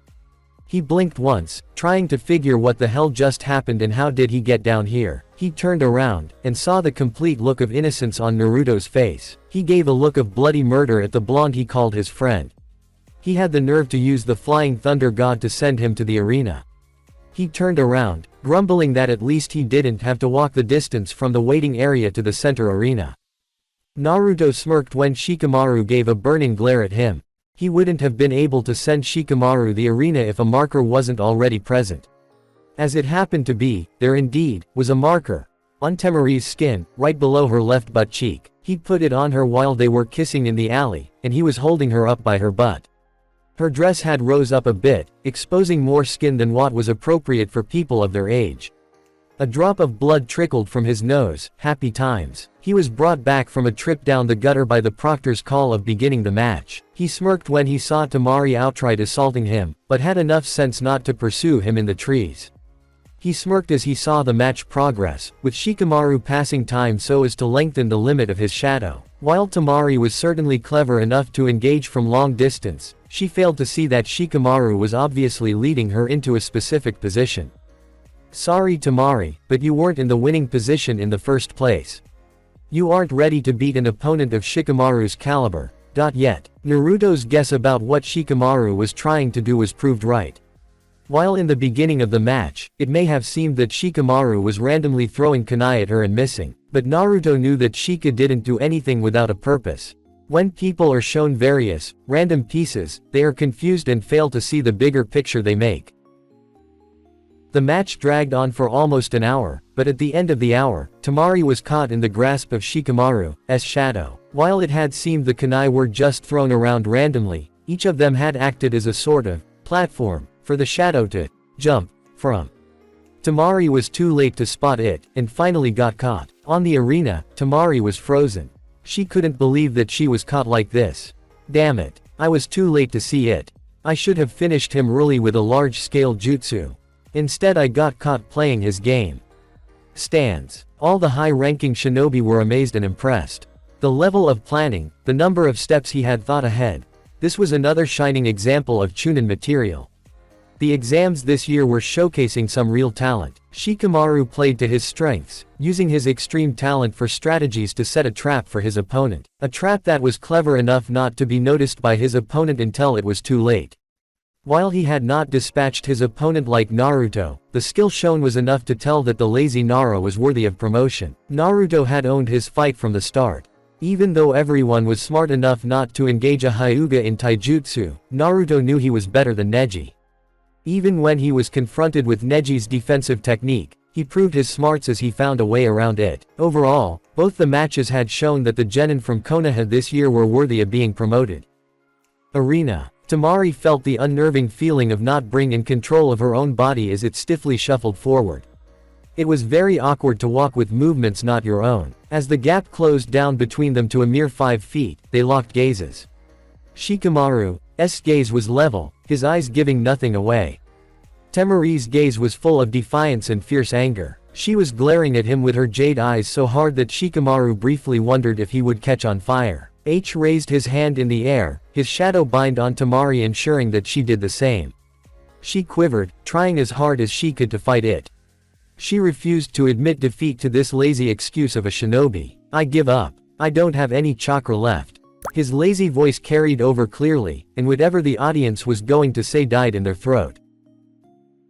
He blinked once, trying to figure what the hell just happened and how did he get down here. He turned around, and saw the complete look of innocence on Naruto's face. He gave a look of bloody murder at the blonde he called his friend. He had the nerve to use the flying thunder god to send him to the arena. He turned around, grumbling that at least he didn't have to walk the distance from the waiting area to the center arena. Naruto smirked when Shikamaru gave a burning glare at him. He wouldn't have been able to send Shikamaru the arena if a marker wasn't already present. As it happened to be, there indeed was a marker on Temari's skin, right below her left butt cheek. He'd put it on her while they were kissing in the alley, and he was holding her up by her butt. Her dress had rose up a bit, exposing more skin than what was appropriate for people of their age. A drop of blood trickled from his nose. Happy times. He was brought back from a trip down the gutter by the proctor's call of beginning the match. He smirked when he saw Temari outright assaulting him, but had enough sense not to pursue him in the trees. He smirked as he saw the match progress, with Shikamaru passing time so as to lengthen the limit of his shadow. While Temari was certainly clever enough to engage from long distance, she failed to see that Shikamaru was obviously leading her into a specific position. Sorry Temari, but you weren't in the winning position in the first place. You aren't ready to beat an opponent of Shikamaru's caliber. Yet. Naruto's guess about what Shikamaru was trying to do was proved right. While in the beginning of the match, it may have seemed that Shikamaru was randomly throwing kunai at her and missing, but Naruto knew that Shika didn't do anything without a purpose. When people are shown various, random pieces, they are confused and fail to see the bigger picture they make. The match dragged on for almost an hour, but at the end of the hour, Temari was caught in the grasp of Shikamaru's shadow. While it had seemed the kunai were just thrown around randomly, each of them had acted as a sort of platform for the shadow to jump from. Temari was too late to spot it, and finally got caught. On the arena, Temari was frozen. She couldn't believe that she was caught like this. Damn it. I was too late to see it. I should have finished him early with a large-scale jutsu. Instead I got caught playing his game. Stands. All the high-ranking shinobi were amazed and impressed. The level of planning, the number of steps he had thought ahead. This was another shining example of Chunin material. The exams this year were showcasing some real talent. Shikamaru played to his strengths, using his extreme talent for strategies to set a trap for his opponent. A trap that was clever enough not to be noticed by his opponent until it was too late. While he had not dispatched his opponent like Naruto, the skill shown was enough to tell that the lazy Nara was worthy of promotion. Naruto had owned his fight from the start. Even though everyone was smart enough not to engage a Hyuga in taijutsu, Naruto knew he was better than Neji. Even when he was confronted with Neji's defensive technique, he proved his smarts as he found a way around it. Overall, both the matches had shown that the genin from Konoha this year were worthy of being promoted. Arena. Temari felt the unnerving feeling of not being in control of her own body as it stiffly shuffled forward. It was very awkward to walk with movements not your own. As the gap closed down between them to a mere 5 feet, they locked gazes. Shikamaru's gaze was level, his eyes giving nothing away. Temari's gaze was full of defiance and fierce anger. She was glaring at him with her jade eyes so hard that Shikamaru briefly wondered if he would catch on fire. H raised his hand in the air, his shadow bind on Temari ensuring that she did the same. She quivered, trying as hard as she could to fight it. She refused to admit defeat to this lazy excuse of a shinobi. I give up. I don't have any chakra left. His lazy voice carried over clearly, and whatever the audience was going to say died in their throat.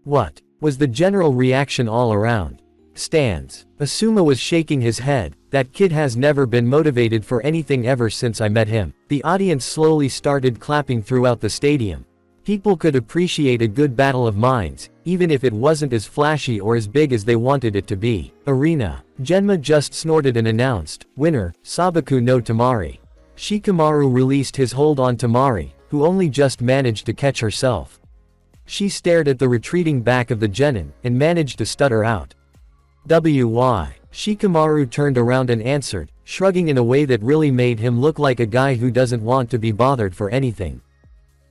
What was the general reaction all around? Stands. Asuma was shaking his head. That kid has never been motivated for anything ever since I met him. The audience slowly started clapping throughout the stadium. People could appreciate a good battle of minds, even if it wasn't as flashy or as big as they wanted it to be. Arena. Genma just snorted and announced, "Winner, Sabaku no Tamari." Shikamaru released his hold on Tamari, who only just managed to catch herself. She stared at the retreating back of the genin, and managed to stutter out, "Why?" Shikamaru turned around and answered, shrugging in a way that really made him look like a guy who doesn't want to be bothered for anything.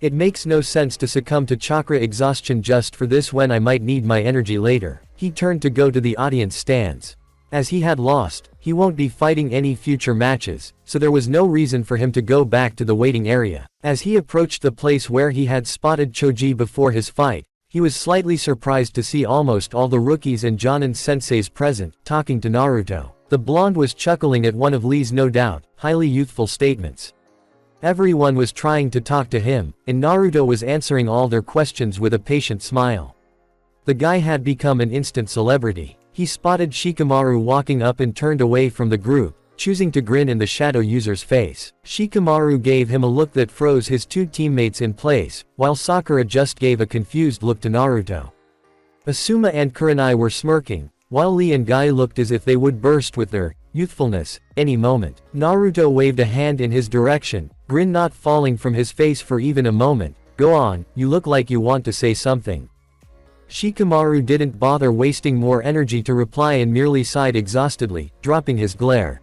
"It makes no sense to succumb to chakra exhaustion just for this when I might need my energy later." He turned to go to the audience stands. As he had lost, he won't be fighting any future matches, so there was no reason for him to go back to the waiting area. As he approached the place where he had spotted Choji before his fight, he was slightly surprised to see almost all the rookies and Jonin senseis present, talking to Naruto. The blonde was chuckling at one of Lee's no doubt, highly youthful statements. Everyone was trying to talk to him, and Naruto was answering all their questions with a patient smile. The guy had become an instant celebrity. He spotted Shikamaru walking up and turned away from the group, choosing to grin in the shadow user's face. Shikamaru gave him a look that froze his two teammates in place, while Sakura just gave a confused look to Naruto. Asuma and Kurenai were smirking, while Lee and Guy looked as if they would burst with their youthfulness any moment. Naruto waved a hand in his direction, grin not falling from his face for even a moment. "Go on, you look like you want to say something." Shikamaru didn't bother wasting more energy to reply and merely sighed exhaustedly, dropping his glare.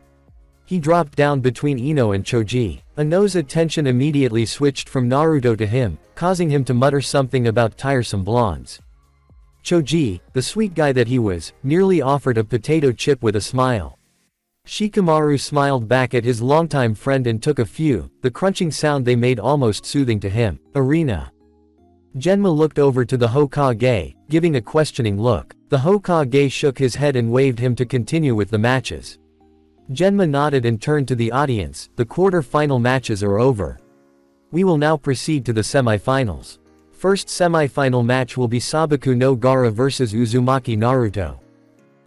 He dropped down between Ino and Choji. Ino's attention immediately switched from Naruto to him, causing him to mutter something about tiresome blondes. Choji, the sweet guy that he was, merely offered a potato chip with a smile. Shikamaru smiled back at his longtime friend and took a few, the crunching sound they made almost soothing to him. Arena. Genma looked over to the Hokage, giving a questioning look. The Hokage shook his head and waved him to continue with the matches. Genma nodded and turned to the audience. "The quarter-final matches are over. We will now proceed to the semi-finals. First semi-final match will be Sabaku no Gaara vs Uzumaki Naruto."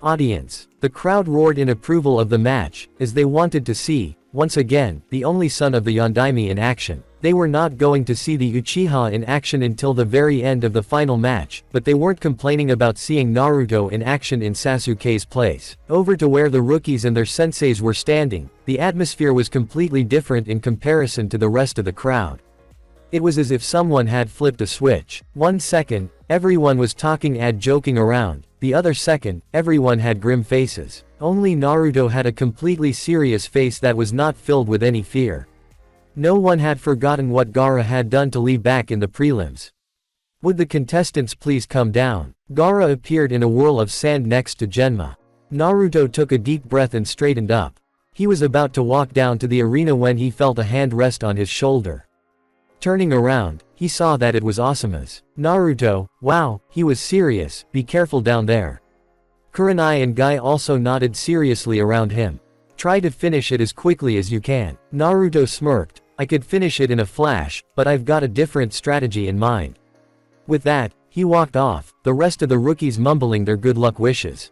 Audience. The crowd roared in approval of the match, as they wanted to see, once again, the only son of the Yondaime in action. They were not going to see the Uchiha in action until the very end of the final match, but they weren't complaining about seeing Naruto in action in Sasuke's place. Over to where the rookies and their senseis were standing, the atmosphere was completely different in comparison to the rest of the crowd. It was as if someone had flipped a switch. 1 second, everyone was talking and joking around, the other second, everyone had grim faces. Only Naruto had a completely serious face that was not filled with any fear. No one had forgotten what Gaara had done to Lee back in the prelims. "Would the contestants please come down?" Gaara appeared in a whirl of sand next to Genma. Naruto took a deep breath and straightened up. He was about to walk down to the arena when he felt a hand rest on his shoulder. Turning around, he saw that it was Asuma's. "Naruto, wow, he was serious, be careful down there." Kurenai and Guy also nodded seriously around him. "Try to finish it as quickly as you can." Naruto smirked. "I could finish it in a flash, but I've got a different strategy in mind." With that, he walked off, the rest of the rookies mumbling their good luck wishes.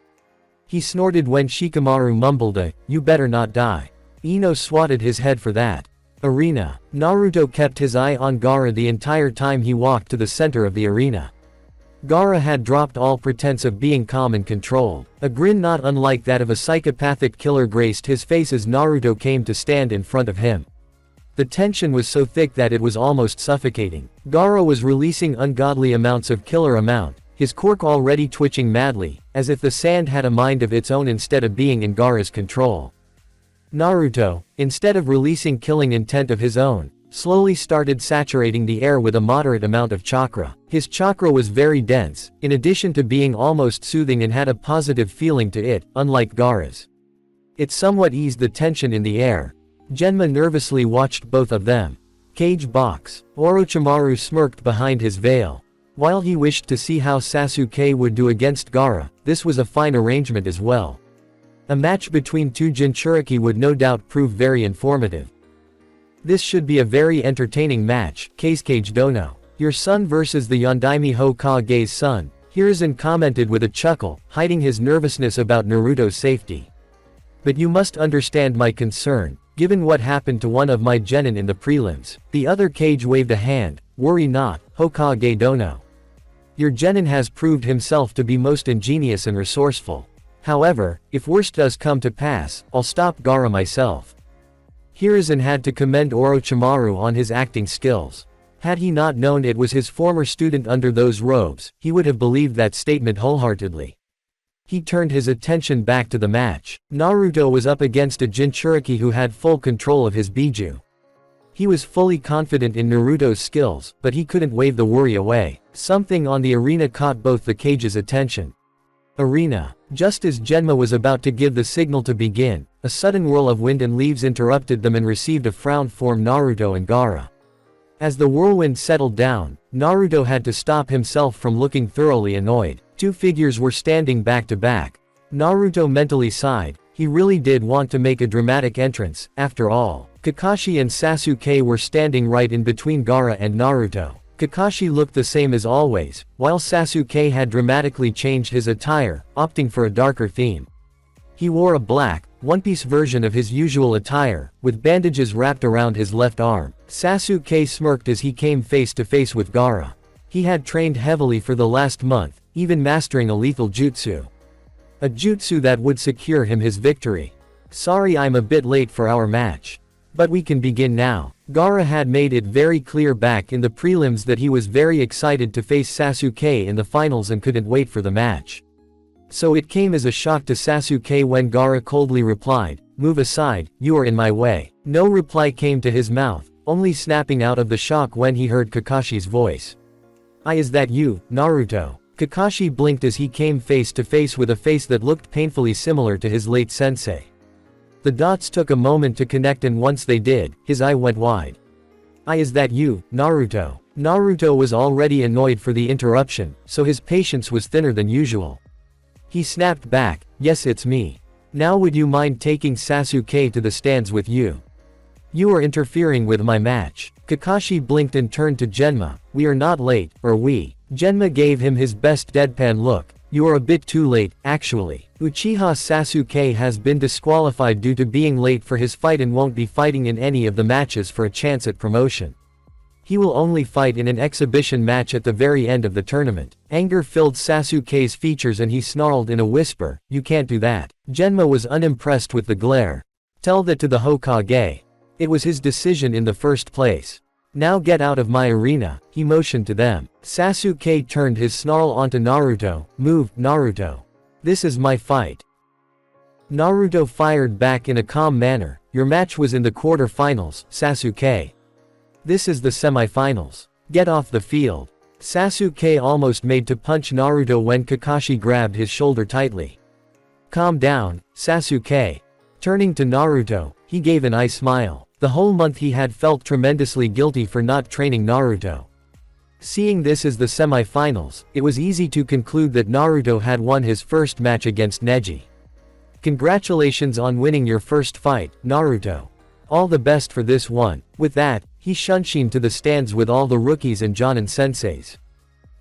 He snorted when Shikamaru mumbled a, "You better not die." Ino swatted his head for that. Arena. Naruto kept his eye on Gaara the entire time he walked to the center of the arena. Gaara had dropped all pretense of being calm and controlled. A grin not unlike that of a psychopathic killer graced his face as Naruto came to stand in front of him. The tension was so thick that it was almost suffocating. Gaara was releasing ungodly amounts of killer amount, his quirk already twitching madly, as if the sand had a mind of its own instead of being in Gaara's control. Naruto, instead of releasing killing intent of his own, slowly started saturating the air with a moderate amount of chakra. His chakra was very dense, in addition to being almost soothing and had a positive feeling to it, unlike Gaara's. It somewhat eased the tension in the air. Genma nervously watched both of them. Cage box. Orochimaru smirked behind his veil. While he wished to see how Sasuke would do against Gaara, this was a fine arrangement as well. A match between two Jinchuriki would no doubt prove very informative. This should be a very entertaining match, Kage Dono. Your son versus the Yondaime Hokage's son, Hiruzen commented with a chuckle, hiding his nervousness about Naruto's safety. But you must understand my concern, given what happened to one of my genin in the prelims. The other Kage waved a hand. Worry not, Hokage Dono. Your genin has proved himself to be most ingenious and resourceful. However, if worst does come to pass, I'll stop Gaara myself. Hiruzen had to commend Orochimaru on his acting skills. Had he not known it was his former student under those robes, he would have believed that statement wholeheartedly. He turned his attention back to the match. Naruto was up against a Jinchuriki who had full control of his Biju. He was fully confident in Naruto's skills, but he couldn't wave the worry away. Something on the arena caught both the Kage's attention. Arena. Just as Genma was about to give the signal to begin, a sudden whirl of wind and leaves interrupted them and received a frown from Naruto and Gaara. As the whirlwind settled down, Naruto had to stop himself from looking thoroughly annoyed. Two figures were standing back to back. Naruto mentally sighed. He really did want to make a dramatic entrance, after all. Kakashi and Sasuke were standing right in between Gaara and Naruto. Kakashi looked the same as always, while Sasuke had dramatically changed his attire, opting for a darker theme. He wore a black, one-piece version of his usual attire, with bandages wrapped around his left arm. Sasuke smirked as he came face to face with Gaara. He had trained heavily for the last month, even mastering a lethal jutsu. A jutsu that would secure him his victory. Sorry I'm a bit late for our match. But we can begin now. Gaara had made it very clear back in the prelims that he was very excited to face Sasuke in the finals and couldn't wait for the match. So it came as a shock to Sasuke when Gaara coldly replied, "Move aside, you are in my way." No reply came to his mouth, only snapping out of the shock when he heard Kakashi's voice. Is that you, Naruto?" Kakashi blinked as he came face to face with a face that looked painfully similar to his late sensei. The dots took a moment to connect and once they did, his eye went wide. Is that you, Naruto?" Naruto was already annoyed for the interruption, so his patience was thinner than usual. He snapped back, "Yes, it's me. Now would you mind taking Sasuke to the stands with you? You are interfering with my match." Kakashi blinked and turned to Genma. "We are not late, are we?" Genma gave him his best deadpan look. "You are a bit too late, actually. Uchiha Sasuke has been disqualified due to being late for his fight and won't be fighting in any of the matches for a chance at promotion. He will only fight in an exhibition match at the very end of the tournament." Anger filled Sasuke's features and he snarled in a whisper, "You can't do that." Genma was unimpressed with the glare. "Tell that to the Hokage. It was his decision in the first place. Now get out of my arena," he motioned to them. Sasuke turned his snarl onto Naruto. "Move, Naruto. This is my fight." Naruto fired back in a calm manner. "Your match was in the quarter-finals, Sasuke. This is the semi-finals. Get off the field." Sasuke almost made to punch Naruto when Kakashi grabbed his shoulder tightly. "Calm down, Sasuke." Turning to Naruto, he gave an eye smile. The whole month he had felt tremendously guilty for not training Naruto. Seeing this as the semi-finals, it was easy to conclude that Naruto had won his first match against Neji. "Congratulations on winning your first fight, Naruto. All the best for this one." With that, he shunshin to the stands with all the rookies and Jonin senseis.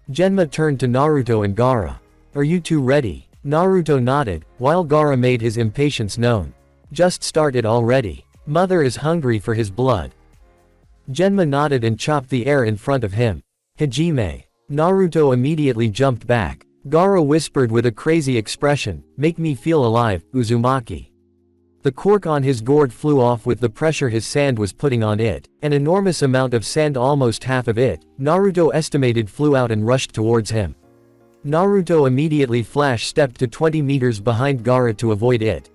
Genma turned to Naruto and Gaara. "Are you two ready?" Naruto nodded, while Gaara made his impatience known. "Just start it already. Mother is hungry for his blood." Genma nodded and chopped the air in front of him. "Hajime." Naruto immediately jumped back. Gaara whispered with a crazy expression, "Make me feel alive, Uzumaki." The cork on his gourd flew off with the pressure his sand was putting on it. An enormous amount of sand, almost half of it, Naruto estimated, flew out and rushed towards him. Naruto immediately flash-stepped to 20 meters behind Gaara to avoid it.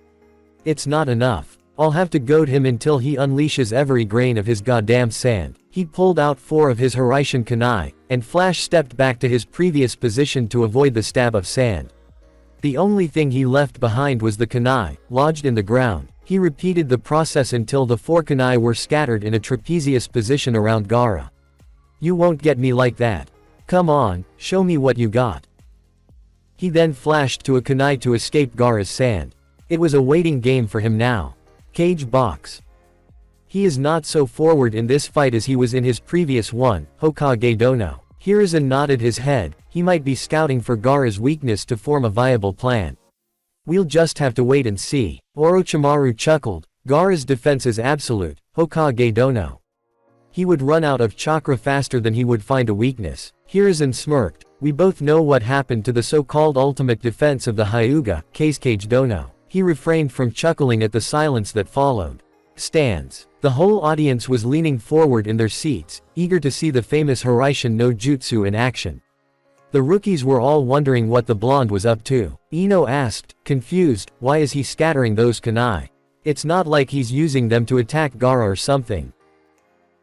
"It's not enough. I'll have to goad him until he unleashes every grain of his goddamn sand." He pulled out 4 of his Hiraishin kunai, and flash-stepped back to his previous position to avoid the stab of sand. The only thing he left behind was the kunai, lodged in the ground. He repeated the process until the 4 kunai were scattered in a trapezius position around Gaara. "You won't get me like that. Come on, show me what you got." He then flashed to a kunai to escape Gaara's sand. It was a waiting game for him now. Cage box. He is not so forward in this fight as he was in his previous one, Hokage Dono. Hiruzen nodded his head, he might be scouting for Gaara's weakness to form a viable plan. We'll just have to wait and see. Orochimaru chuckled, Gaara's defense is absolute, Hokage Dono. He would run out of chakra faster than he would find a weakness. Hiruzen smirked, we both know what happened to the so-called ultimate defense of the Hyuga, Kazekage Dono. He refrained from chuckling at the silence that followed. Stands. The whole audience was leaning forward in their seats, eager to see the famous Hiraishin no Jutsu in action. The rookies were all wondering what the blonde was up to. Ino asked, confused, why is he scattering those kunai? It's not like he's using them to attack Gaara or something.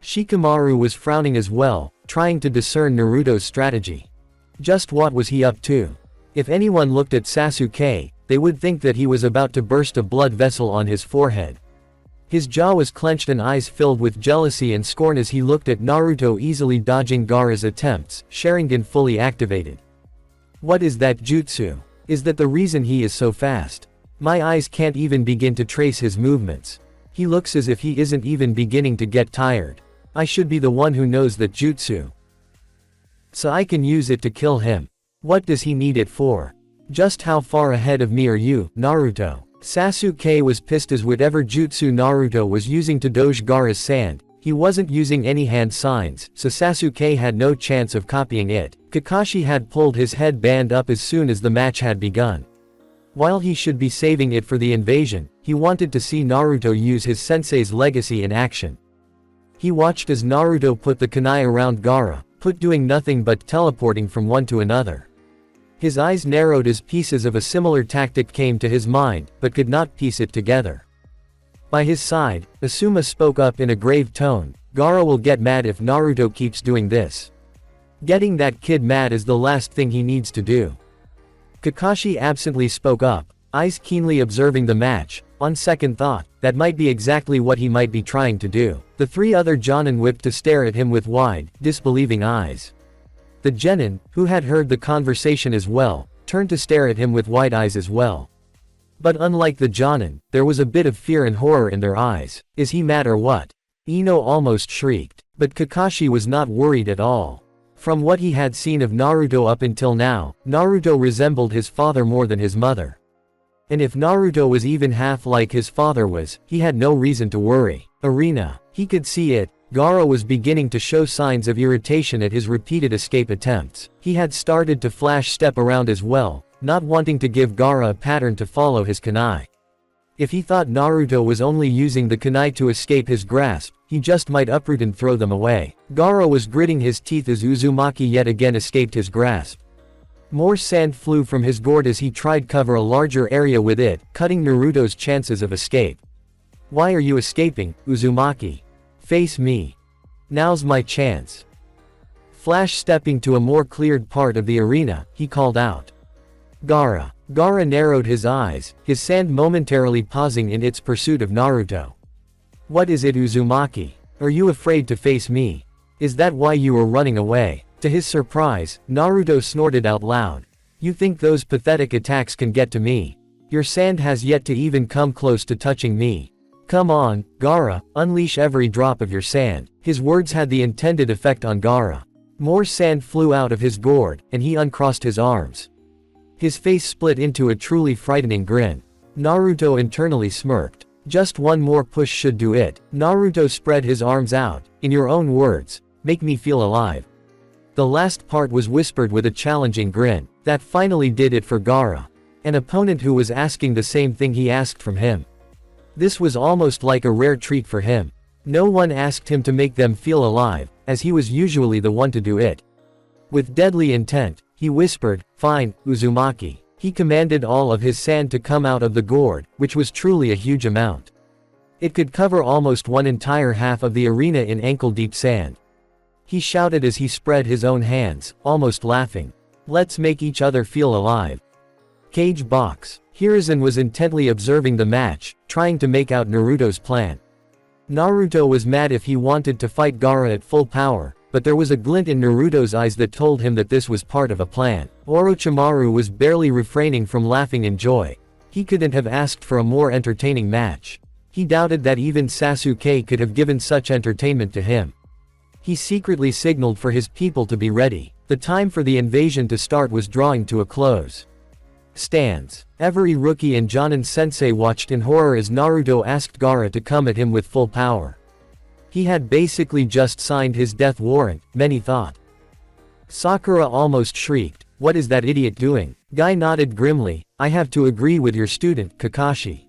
Shikamaru was frowning as well, trying to discern Naruto's strategy. Just what was he up to? If anyone looked at Sasuke, they would think that he was about to burst a blood vessel on his forehead. His jaw was clenched and eyes filled with jealousy and scorn as he looked at Naruto easily dodging Gaara's attempts, Sharingan fully activated. What is that jutsu? Is that the reason he is so fast? My eyes can't even begin to trace his movements. He looks as if he isn't even beginning to get tired. I should be the one who knows that jutsu. So I can use it to kill him. What does he need it for? Just how far ahead of me are you, Naruto? Sasuke was pissed as whatever jutsu Naruto was using to doge Gaara's sand, he wasn't using any hand signs, so Sasuke had no chance of copying it. Kakashi had pulled his headband up as soon as the match had begun. While he should be saving it for the invasion, he wanted to see Naruto use his sensei's legacy in action. He watched as Naruto put the kunai around Gaara, doing nothing but teleporting from one to another. His eyes narrowed as pieces of a similar tactic came to his mind, but could not piece it together. By his side, Asuma spoke up in a grave tone, Gaara will get mad if Naruto keeps doing this. Getting that kid mad is the last thing he needs to do. Kakashi absently spoke up, eyes keenly observing the match. On second thought, that might be exactly what he might be trying to do. The three other Jonin whipped to stare at him with wide, disbelieving eyes. The genin, who had heard the conversation as well, turned to stare at him with wide eyes as well. But unlike the Jonin, there was a bit of fear and horror in their eyes. Is he mad or what? Ino almost shrieked. But Kakashi was not worried at all. From what he had seen of Naruto up until now, Naruto resembled his father more than his mother. And if Naruto was even half like his father was, he had no reason to worry. Arena. He could see it. Gaara was beginning to show signs of irritation at his repeated escape attempts. He had started to flash step around as well, not wanting to give Gaara a pattern to follow his kunai. If he thought Naruto was only using the kunai to escape his grasp, he just might uproot and throw them away. Gaara was gritting his teeth as Uzumaki yet again escaped his grasp. More sand flew from his gourd as he tried cover a larger area with it, cutting Naruto's chances of escape. Why are you escaping, Uzumaki? Face me. Now's my chance. Flash stepping to a more cleared part of the arena, he called out. Gaara. Gaara narrowed his eyes, his sand momentarily pausing in its pursuit of Naruto. What is it, Uzumaki? Are you afraid to face me? Is that why you were running away? To his surprise, Naruto snorted out loud. You think those pathetic attacks can get to me? Your sand has yet to even come close to touching me. Come on, Gaara, unleash every drop of your sand. His words had the intended effect on Gaara. More sand flew out of his gourd, and he uncrossed his arms. His face split into a truly frightening grin. Naruto internally smirked. Just one more push should do it. Naruto spread his arms out. In your own words, make me feel alive. The last part was whispered with a challenging grin. That finally did it for Gaara. An opponent who was asking the same thing he asked from him. This was almost like a rare treat for him. No one asked him to make them feel alive, as he was usually the one to do it. With deadly intent, he whispered, "Fine, Uzumaki." He commanded all of his sand to come out of the gourd, which was truly a huge amount. It could cover almost one entire half of the arena in ankle-deep sand. He shouted as he spread his own hands, almost laughing. Let's make each other feel alive. Cage box. Hiruzen was intently observing the match, trying to make out Naruto's plan. Naruto was mad if he wanted to fight Gaara at full power, but there was a glint in Naruto's eyes that told him that this was part of a plan. Orochimaru was barely refraining from laughing in joy. He couldn't have asked for a more entertaining match. He doubted that even Sasuke could have given such entertainment to him. He secretly signaled for his people to be ready. The time for the invasion to start was drawing to a close. Stands. Every rookie and Jonin sensei watched in horror as Naruto asked Gaara to come at him with full power. He had basically just signed his death warrant, many thought. Sakura almost shrieked, "What is that idiot doing?" Guy nodded grimly, "I have to agree with your student, Kakashi.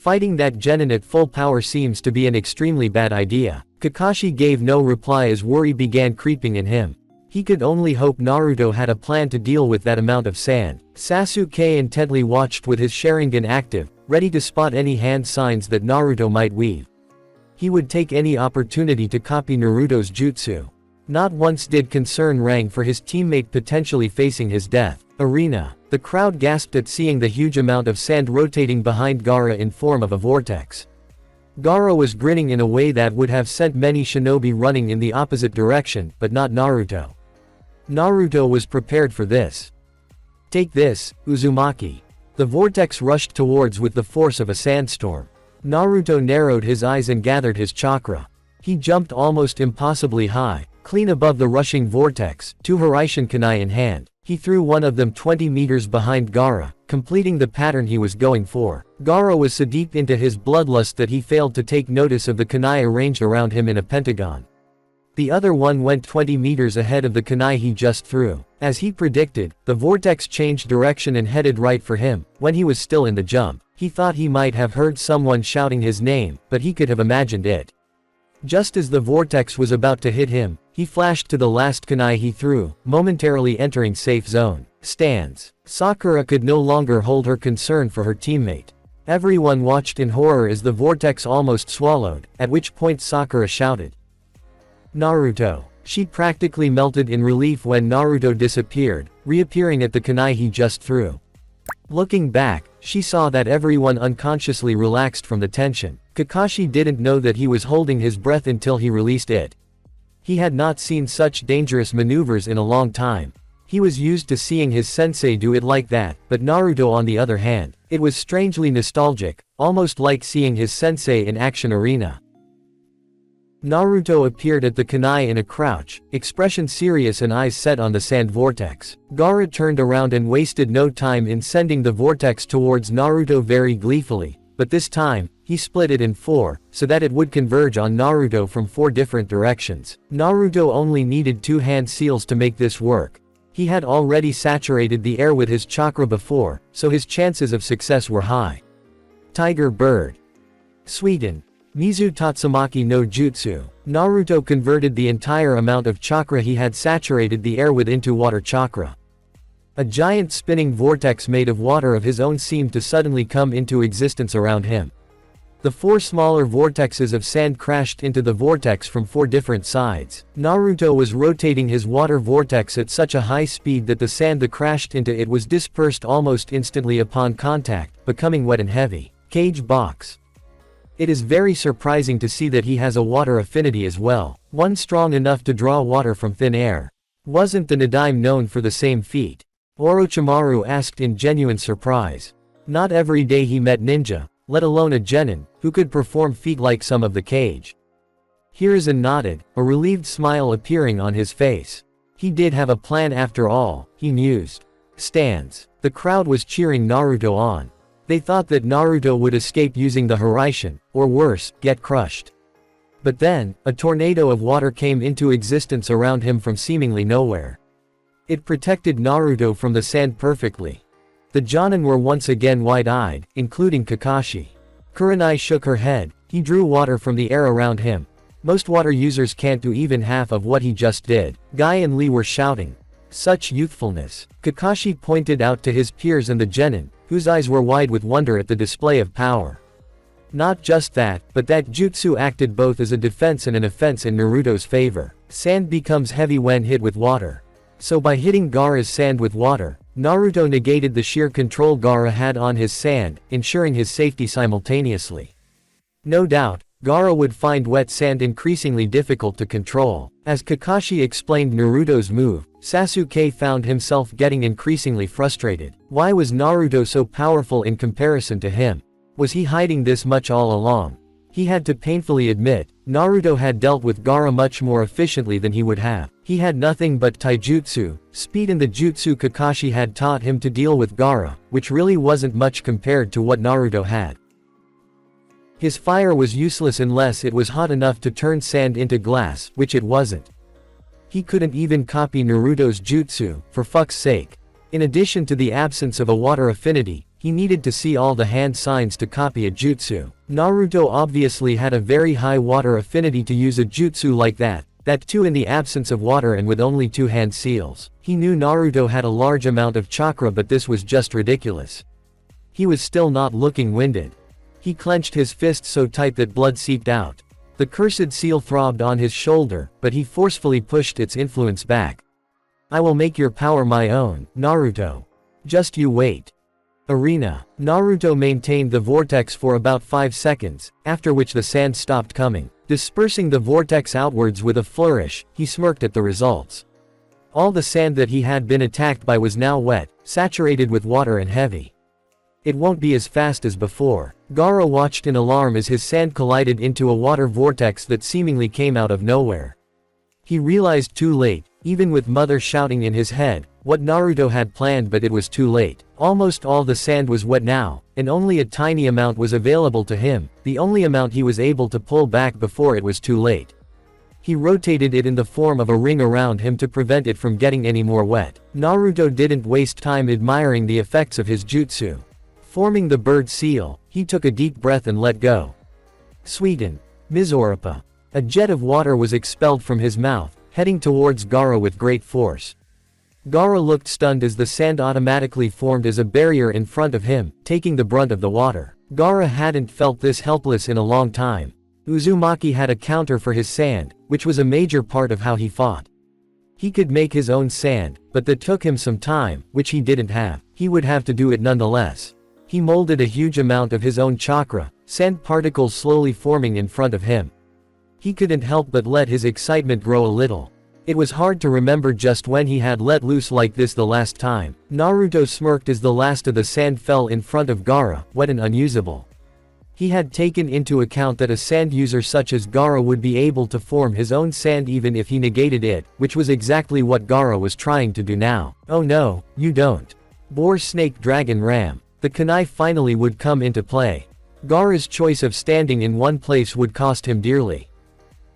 Fighting that genin at full power seems to be an extremely bad idea." Kakashi gave no reply as worry began creeping in him. He could only hope Naruto had a plan to deal with that amount of sand. Sasuke intently watched with his Sharingan active, ready to spot any hand signs that Naruto might weave. He would take any opportunity to copy Naruto's jutsu. Not once did concern rang for his teammate potentially facing his death. Arena. The crowd gasped at seeing the huge amount of sand rotating behind Gaara in form of a vortex. Gaara was grinning in a way that would have sent many shinobi running in the opposite direction, but not Naruto. Naruto was prepared for this. "Take this, Uzumaki." The vortex rushed towards with the force of a sandstorm. Naruto narrowed his eyes and gathered his chakra. He jumped almost impossibly high, clean above the rushing vortex, two Hiraishin kunai in hand. He threw one of them 20 meters behind Gaara, completing the pattern he was going for. Gaara was so deep into his bloodlust that he failed to take notice of the kunai arranged around him in a pentagon. The other one went 20 meters ahead of the kunai he just threw. As he predicted, the vortex changed direction and headed right for him. When he was still in the jump, he thought he might have heard someone shouting his name, but he could have imagined it. Just as the vortex was about to hit him, he flashed to the last kunai he threw, momentarily entering safe zone. Stands. Sakura could no longer hold her concern for her teammate. Everyone watched in horror as the vortex almost swallowed, at which point Sakura shouted, "Naruto." She practically melted in relief when Naruto disappeared, reappearing at the kunai he just threw. Looking back, she saw that everyone unconsciously relaxed from the tension. Kakashi didn't know that he was holding his breath until he released it. He had not seen such dangerous maneuvers in a long time. He was used to seeing his sensei do it like that, but Naruto on the other hand, it was strangely nostalgic, almost like seeing his sensei in action arena. Naruto appeared at the kunai in a crouch, expression serious and eyes set on the sand vortex. Gaara turned around and wasted no time in sending the vortex towards Naruto very gleefully, but this time, he split it in four, so that it would converge on Naruto from four different directions. Naruto only needed two hand seals to make this work. He had already saturated the air with his chakra before, so his chances of success were high. Tiger Bird. Sweden. Mizu Tatsumaki no Jutsu. Naruto converted the entire amount of chakra he had saturated the air with into water chakra. A giant spinning vortex made of water of his own seemed to suddenly come into existence around him. The four smaller vortexes of sand crashed into the vortex from four different sides. Naruto was rotating his water vortex at such a high speed that the sand that crashed into it was dispersed almost instantly upon contact, becoming wet and heavy. Cage box. It is very surprising to see that he has a water affinity as well, one strong enough to draw water from thin air. Wasn't the Nadaime known for the same feat? Orochimaru asked in genuine surprise. Not every day he met ninja, let alone a genin, who could perform feat like some of the Cage. Hiruzen nodded, a relieved smile appearing on his face. He did have a plan after all, he mused. Stands. The crowd was cheering Naruto on. They thought that Naruto would escape using the Hiraishin, or worse, get crushed. But then, a tornado of water came into existence around him from seemingly nowhere. It protected Naruto from the sand perfectly. The Jonin were once again wide-eyed, including Kakashi. Kurenai shook her head. He drew water from the air around him. Most water users can't do even half of what he just did. Guy and Lee were shouting. Such youthfulness. Kakashi pointed out to his peers and the genin, whose eyes were wide with wonder at the display of power. Not just that, but that jutsu acted both as a defense and an offense in Naruto's favor. Sand becomes heavy when hit with water. So by hitting Gaara's sand with water, Naruto negated the sheer control Gaara had on his sand, ensuring his safety simultaneously. No doubt, Gaara would find wet sand increasingly difficult to control. As Kakashi explained Naruto's move, Sasuke found himself getting increasingly frustrated. Why was Naruto so powerful in comparison to him? Was he hiding this much all along? He had to painfully admit, Naruto had dealt with Gaara much more efficiently than he would have. He had nothing but taijutsu, speed, and the jutsu Kakashi had taught him to deal with Gaara, which really wasn't much compared to what Naruto had. His fire was useless unless it was hot enough to turn sand into glass, which it wasn't. He couldn't even copy Naruto's jutsu, for fuck's sake. In addition to the absence of a water affinity, he needed to see all the hand signs to copy a jutsu. Naruto obviously had a very high water affinity to use a jutsu like that too in the absence of water and with only 2 hand seals. He knew Naruto had a large amount of chakra, but this was just ridiculous. He was still not looking winded. He clenched his fist so tight that blood seeped out. The cursed seal throbbed on his shoulder, but he forcefully pushed its influence back. I will make your power my own, Naruto. Just you wait. Arena. Naruto maintained the vortex for about 5 seconds, after which the sand stopped coming. Dispersing the vortex outwards with a flourish, he smirked at the results. All the sand that he had been attacked by was now wet, saturated with water and heavy. It won't be as fast as before. Gaara watched in alarm as his sand collided into a water vortex that seemingly came out of nowhere. He realized too late, even with Mother shouting in his head, what Naruto had planned, but it was too late. Almost all the sand was wet now, and only a tiny amount was available to him, the only amount he was able to pull back before it was too late. He rotated it in the form of a ring around him to prevent it from getting any more wet. Naruto didn't waste time admiring the effects of his jutsu. Forming the bird seal, he took a deep breath and let go. Sweeten. Mizoripa. A jet of water was expelled from his mouth, heading towards Gaara with great force. Gaara looked stunned as the sand automatically formed as a barrier in front of him, taking the brunt of the water. Gaara hadn't felt this helpless in a long time. Uzumaki had a counter for his sand, which was a major part of how he fought. He could make his own sand, but that took him some time, which he didn't have. He would have to do it nonetheless. He molded a huge amount of his own chakra, sand particles slowly forming in front of him. He couldn't help but let his excitement grow a little. It was hard to remember just when he had let loose like this the last time. Naruto smirked as the last of the sand fell in front of Gaara, wet and unusable. He had taken into account that a sand user such as Gaara would be able to form his own sand even if he negated it, which was exactly what Gaara was trying to do now. Oh no, you don't. Boar Snake Dragon Ram. The kunai finally would come into play. Gaara's choice of standing in one place would cost him dearly.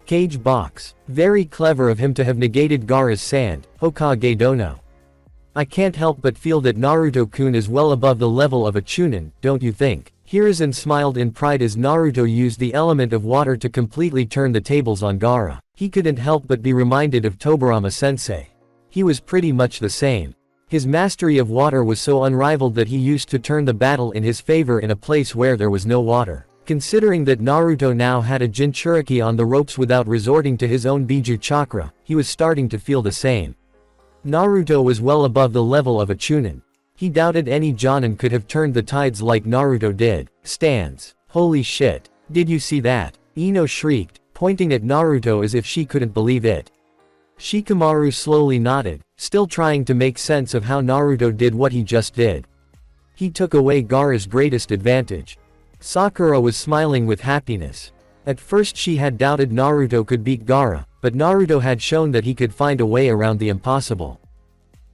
Cage Box. Very clever of him to have negated Gaara's sand, Hokage Dono. I can't help but feel that Naruto-kun is well above the level of a Chunin, don't you think? Hiruzen smiled in pride as Naruto used the element of water to completely turn the tables on Gaara. He couldn't help but be reminded of Tobirama-sensei. He was pretty much the same. His mastery of water was so unrivaled that he used to turn the battle in his favor in a place where there was no water. Considering that Naruto now had a Jinchuriki on the ropes without resorting to his own Biju chakra, he was starting to feel the same. Naruto was well above the level of a Chunin. He doubted any Jonin could have turned the tides like Naruto did. Stands. Holy shit. Did you see that? Ino shrieked, pointing at Naruto as if she couldn't believe it. Shikamaru slowly nodded, still trying to make sense of how Naruto did what he just did. He took away Gaara's greatest advantage. Sakura was smiling with happiness. At first she had doubted Naruto could beat Gaara, but Naruto had shown that he could find a way around the impossible.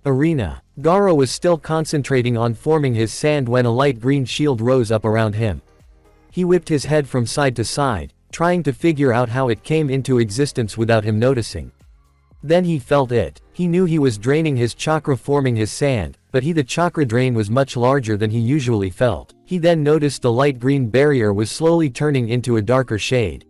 Arena. Gaara was still concentrating on forming his sand when a light green shield rose up around him. He whipped his head from side to side, trying to figure out how it came into existence without him noticing. Then he felt it. He knew he was draining his chakra forming his sand, but the chakra drain was much larger than he usually felt. He then noticed the light green barrier was slowly turning into a darker shade.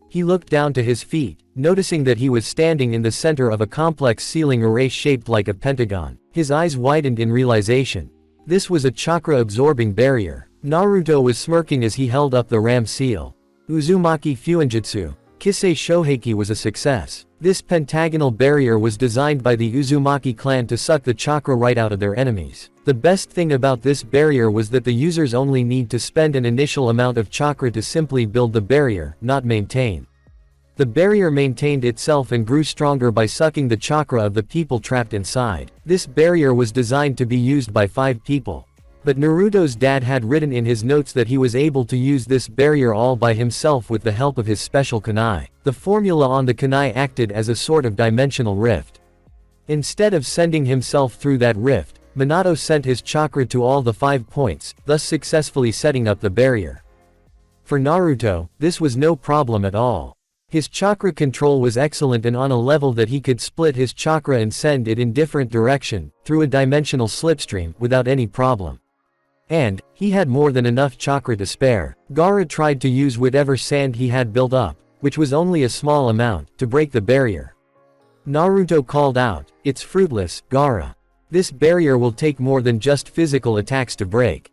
He looked down to his feet, noticing that he was standing in the center of a complex ceiling array shaped like a pentagon. His eyes widened in realization. This was a chakra-absorbing barrier. Naruto was smirking as he held up the ram seal. Uzumaki Fuinjutsu. Kisei Shoheki was a success. This pentagonal barrier was designed by the Uzumaki clan to suck the chakra right out of their enemies. The best thing about this barrier was that the users only need to spend an initial amount of chakra to simply build the barrier, not maintain. The barrier maintained itself and grew stronger by sucking the chakra of the people trapped inside. This barrier was designed to be used by 5 people. But Naruto's dad had written in his notes that he was able to use this barrier all by himself with the help of his special kunai. The formula on the kunai acted as a sort of dimensional rift. Instead of sending himself through that rift, Minato sent his chakra to all the 5 points, thus successfully setting up the barrier. For Naruto, this was no problem at all. His chakra control was excellent and on a level that he could split his chakra and send it in different direction, through a dimensional slipstream, without any problem. And, he had more than enough chakra to spare. Gaara tried to use whatever sand he had built up, which was only a small amount, to break the barrier. Naruto called out, "It's fruitless, Gaara. This barrier will take more than just physical attacks to break."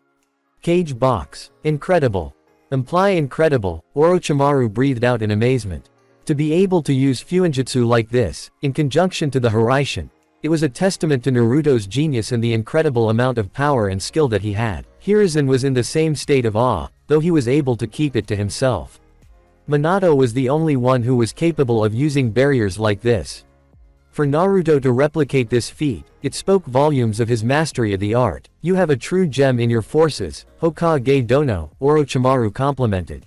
Cage box. Incredible. Imply incredible, Orochimaru breathed out in amazement. To be able to use Fuinjutsu like this, in conjunction to the Hiraishin, it was a testament to Naruto's genius and the incredible amount of power and skill that he had. Hiruzen was in the same state of awe, though he was able to keep it to himself. Minato was the only one who was capable of using barriers like this. For Naruto to replicate this feat, it spoke volumes of his mastery of the art. "You have a true gem in your forces, Hokage Dono," Orochimaru complimented.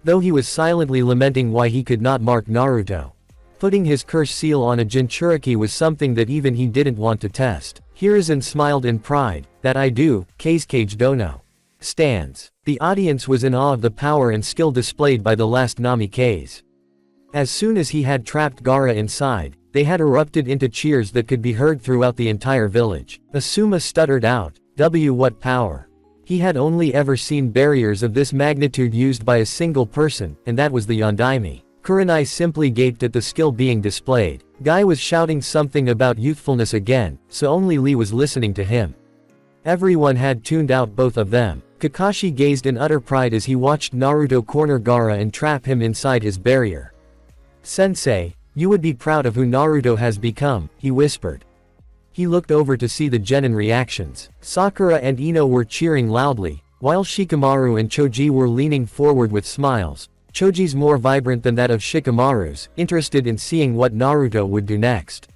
Though he was silently lamenting why he could not mark Naruto. Putting his curse seal on a Jinchuriki was something that even he didn't want to test. Hiruzen smiled in pride, "That I do, Kage Dono." Stands. The audience was in awe of the power and skill displayed by the last Nami Kase. As soon as he had trapped Gaara inside, they had erupted into cheers that could be heard throughout the entire village. Asuma stuttered out, What power?" He had only ever seen barriers of this magnitude used by a single person, and that was the Yondaime. Kurenai simply gaped at the skill being displayed. Guy was shouting something about youthfulness again, so only Lee was listening to him. Everyone had tuned out both of them. Kakashi gazed in utter pride as he watched Naruto corner Gaara and trap him inside his barrier. "Sensei, you would be proud of who Naruto has become," he whispered. He looked over to see the genin reactions. Sakura and Ino were cheering loudly, while Shikamaru and Choji were leaning forward with smiles. Choji's more vibrant than that of Shikamaru's, interested in seeing what Naruto would do next.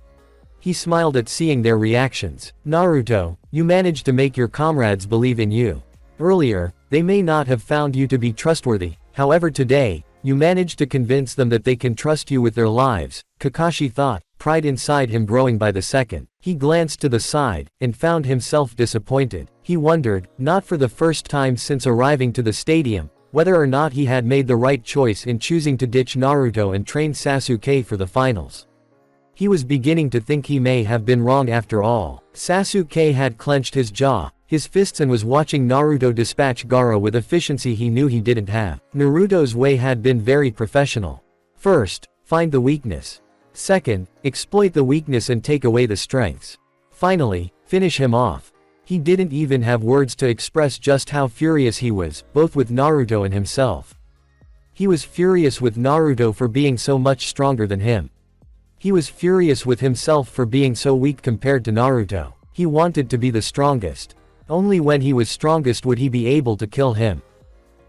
He smiled at seeing their reactions. "Naruto, you managed to make your comrades believe in you. Earlier, they may not have found you to be trustworthy, however today, you managed to convince them that they can trust you with their lives," Kakashi thought, pride inside him growing by the second. He glanced to the side, and found himself disappointed. He wondered, not for the first time since arriving to the stadium, whether or not he had made the right choice in choosing to ditch Naruto and train Sasuke for the finals. He was beginning to think he may have been wrong after all. Sasuke had clenched his jaw, his fists and was watching Naruto dispatch Gaara with efficiency he knew he didn't have. Naruto's way had been very professional. First, find the weakness. Second, exploit the weakness and take away the strengths. Finally, finish him off. He didn't even have words to express just how furious he was, both with Naruto and himself. He was furious with Naruto for being so much stronger than him. He was furious with himself for being so weak compared to Naruto. He wanted to be the strongest. Only when he was strongest would he be able to kill him.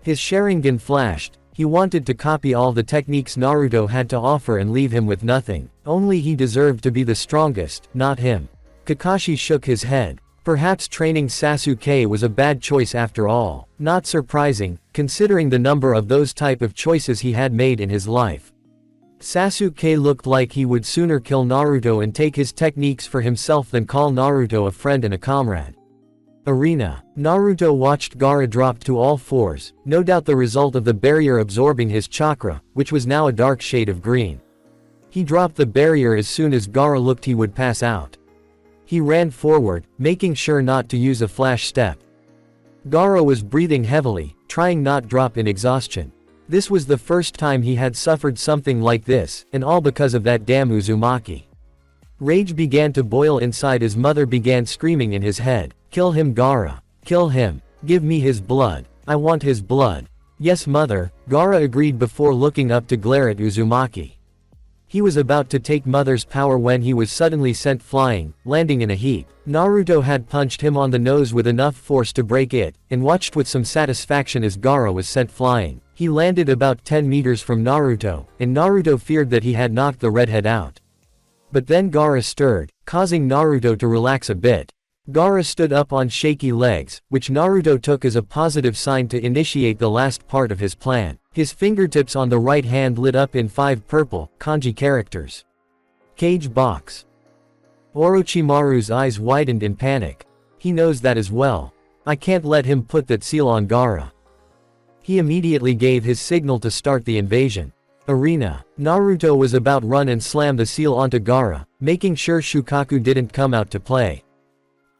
His Sharingan flashed. He wanted to copy all the techniques Naruto had to offer and leave him with nothing. Only he deserved to be the strongest, not him. Kakashi shook his head. Perhaps training Sasuke was a bad choice after all. Not surprising, considering the number of those type of choices he had made in his life. Sasuke looked like he would sooner kill Naruto and take his techniques for himself than call Naruto a friend and a comrade. Arena. Naruto watched Gaara drop to all fours, no doubt the result of the barrier absorbing his chakra, which was now a dark shade of green. He dropped the barrier as soon as Gaara looked he would pass out. He ran forward, making sure not to use a flash step. Gaara was breathing heavily, trying not drop in exhaustion. This was the first time he had suffered something like this, and all because of that damn Uzumaki. Rage began to boil inside as mother began screaming in his head. "Kill him, Gaara. Kill him. Give me his blood. I want his blood." "Yes, mother," Gaara agreed before looking up to glare at Uzumaki. He was about to take mother's power when he was suddenly sent flying, landing in a heap. Naruto had punched him on the nose with enough force to break it, and watched with some satisfaction as Gaara was sent flying. He landed about 10 meters from Naruto, and Naruto feared that he had knocked the redhead out. But then Gaara stirred, causing Naruto to relax a bit. Gaara stood up on shaky legs, which Naruto took as a positive sign to initiate the last part of his plan. His fingertips on the right hand lit up in 5 purple, kanji characters. Cage box. Orochimaru's eyes widened in panic. He knows that as well. I can't let him put that seal on Gaara. He immediately gave his signal to start the invasion. Arena. Naruto was about run and slam the seal onto Gaara, making sure Shukaku didn't come out to play.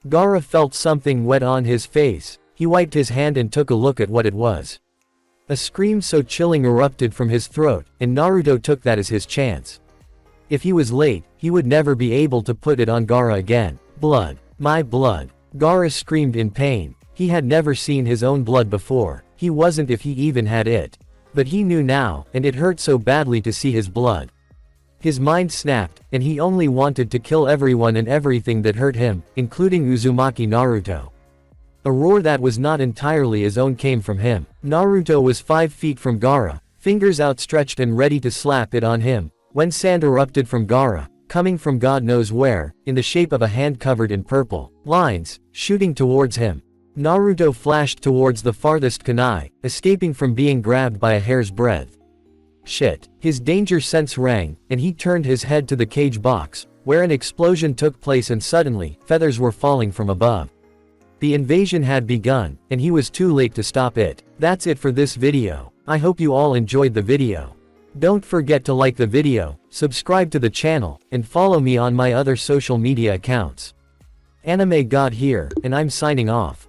Gaara felt something wet on his face. He wiped his hand and took a look at what it was. A scream so chilling erupted from his throat, and Naruto took that as his chance. If he was late, he would never be able to put it on Gaara again. Blood. My blood. Gaara screamed in pain. He had never seen his own blood before. He wasn't if he even had it. But he knew now, and it hurt so badly to see his blood. His mind snapped, and he only wanted to kill everyone and everything that hurt him, including Uzumaki Naruto. A roar that was not entirely his own came from him. Naruto was 5 feet from Gaara, fingers outstretched and ready to slap it on him, when sand erupted from Gaara, coming from God knows where, in the shape of a hand covered in purple lines, shooting towards him. Naruto flashed towards the farthest kunai, escaping from being grabbed by a hair's breadth. Shit. His danger sense rang, and he turned his head to the cage box, where an explosion took place and suddenly, feathers were falling from above. The invasion had begun, and he was too late to stop it. That's it for this video. I hope you all enjoyed the video. Don't forget to like the video, subscribe to the channel, and follow me on my other social media accounts. Anime God here, and I'm signing off.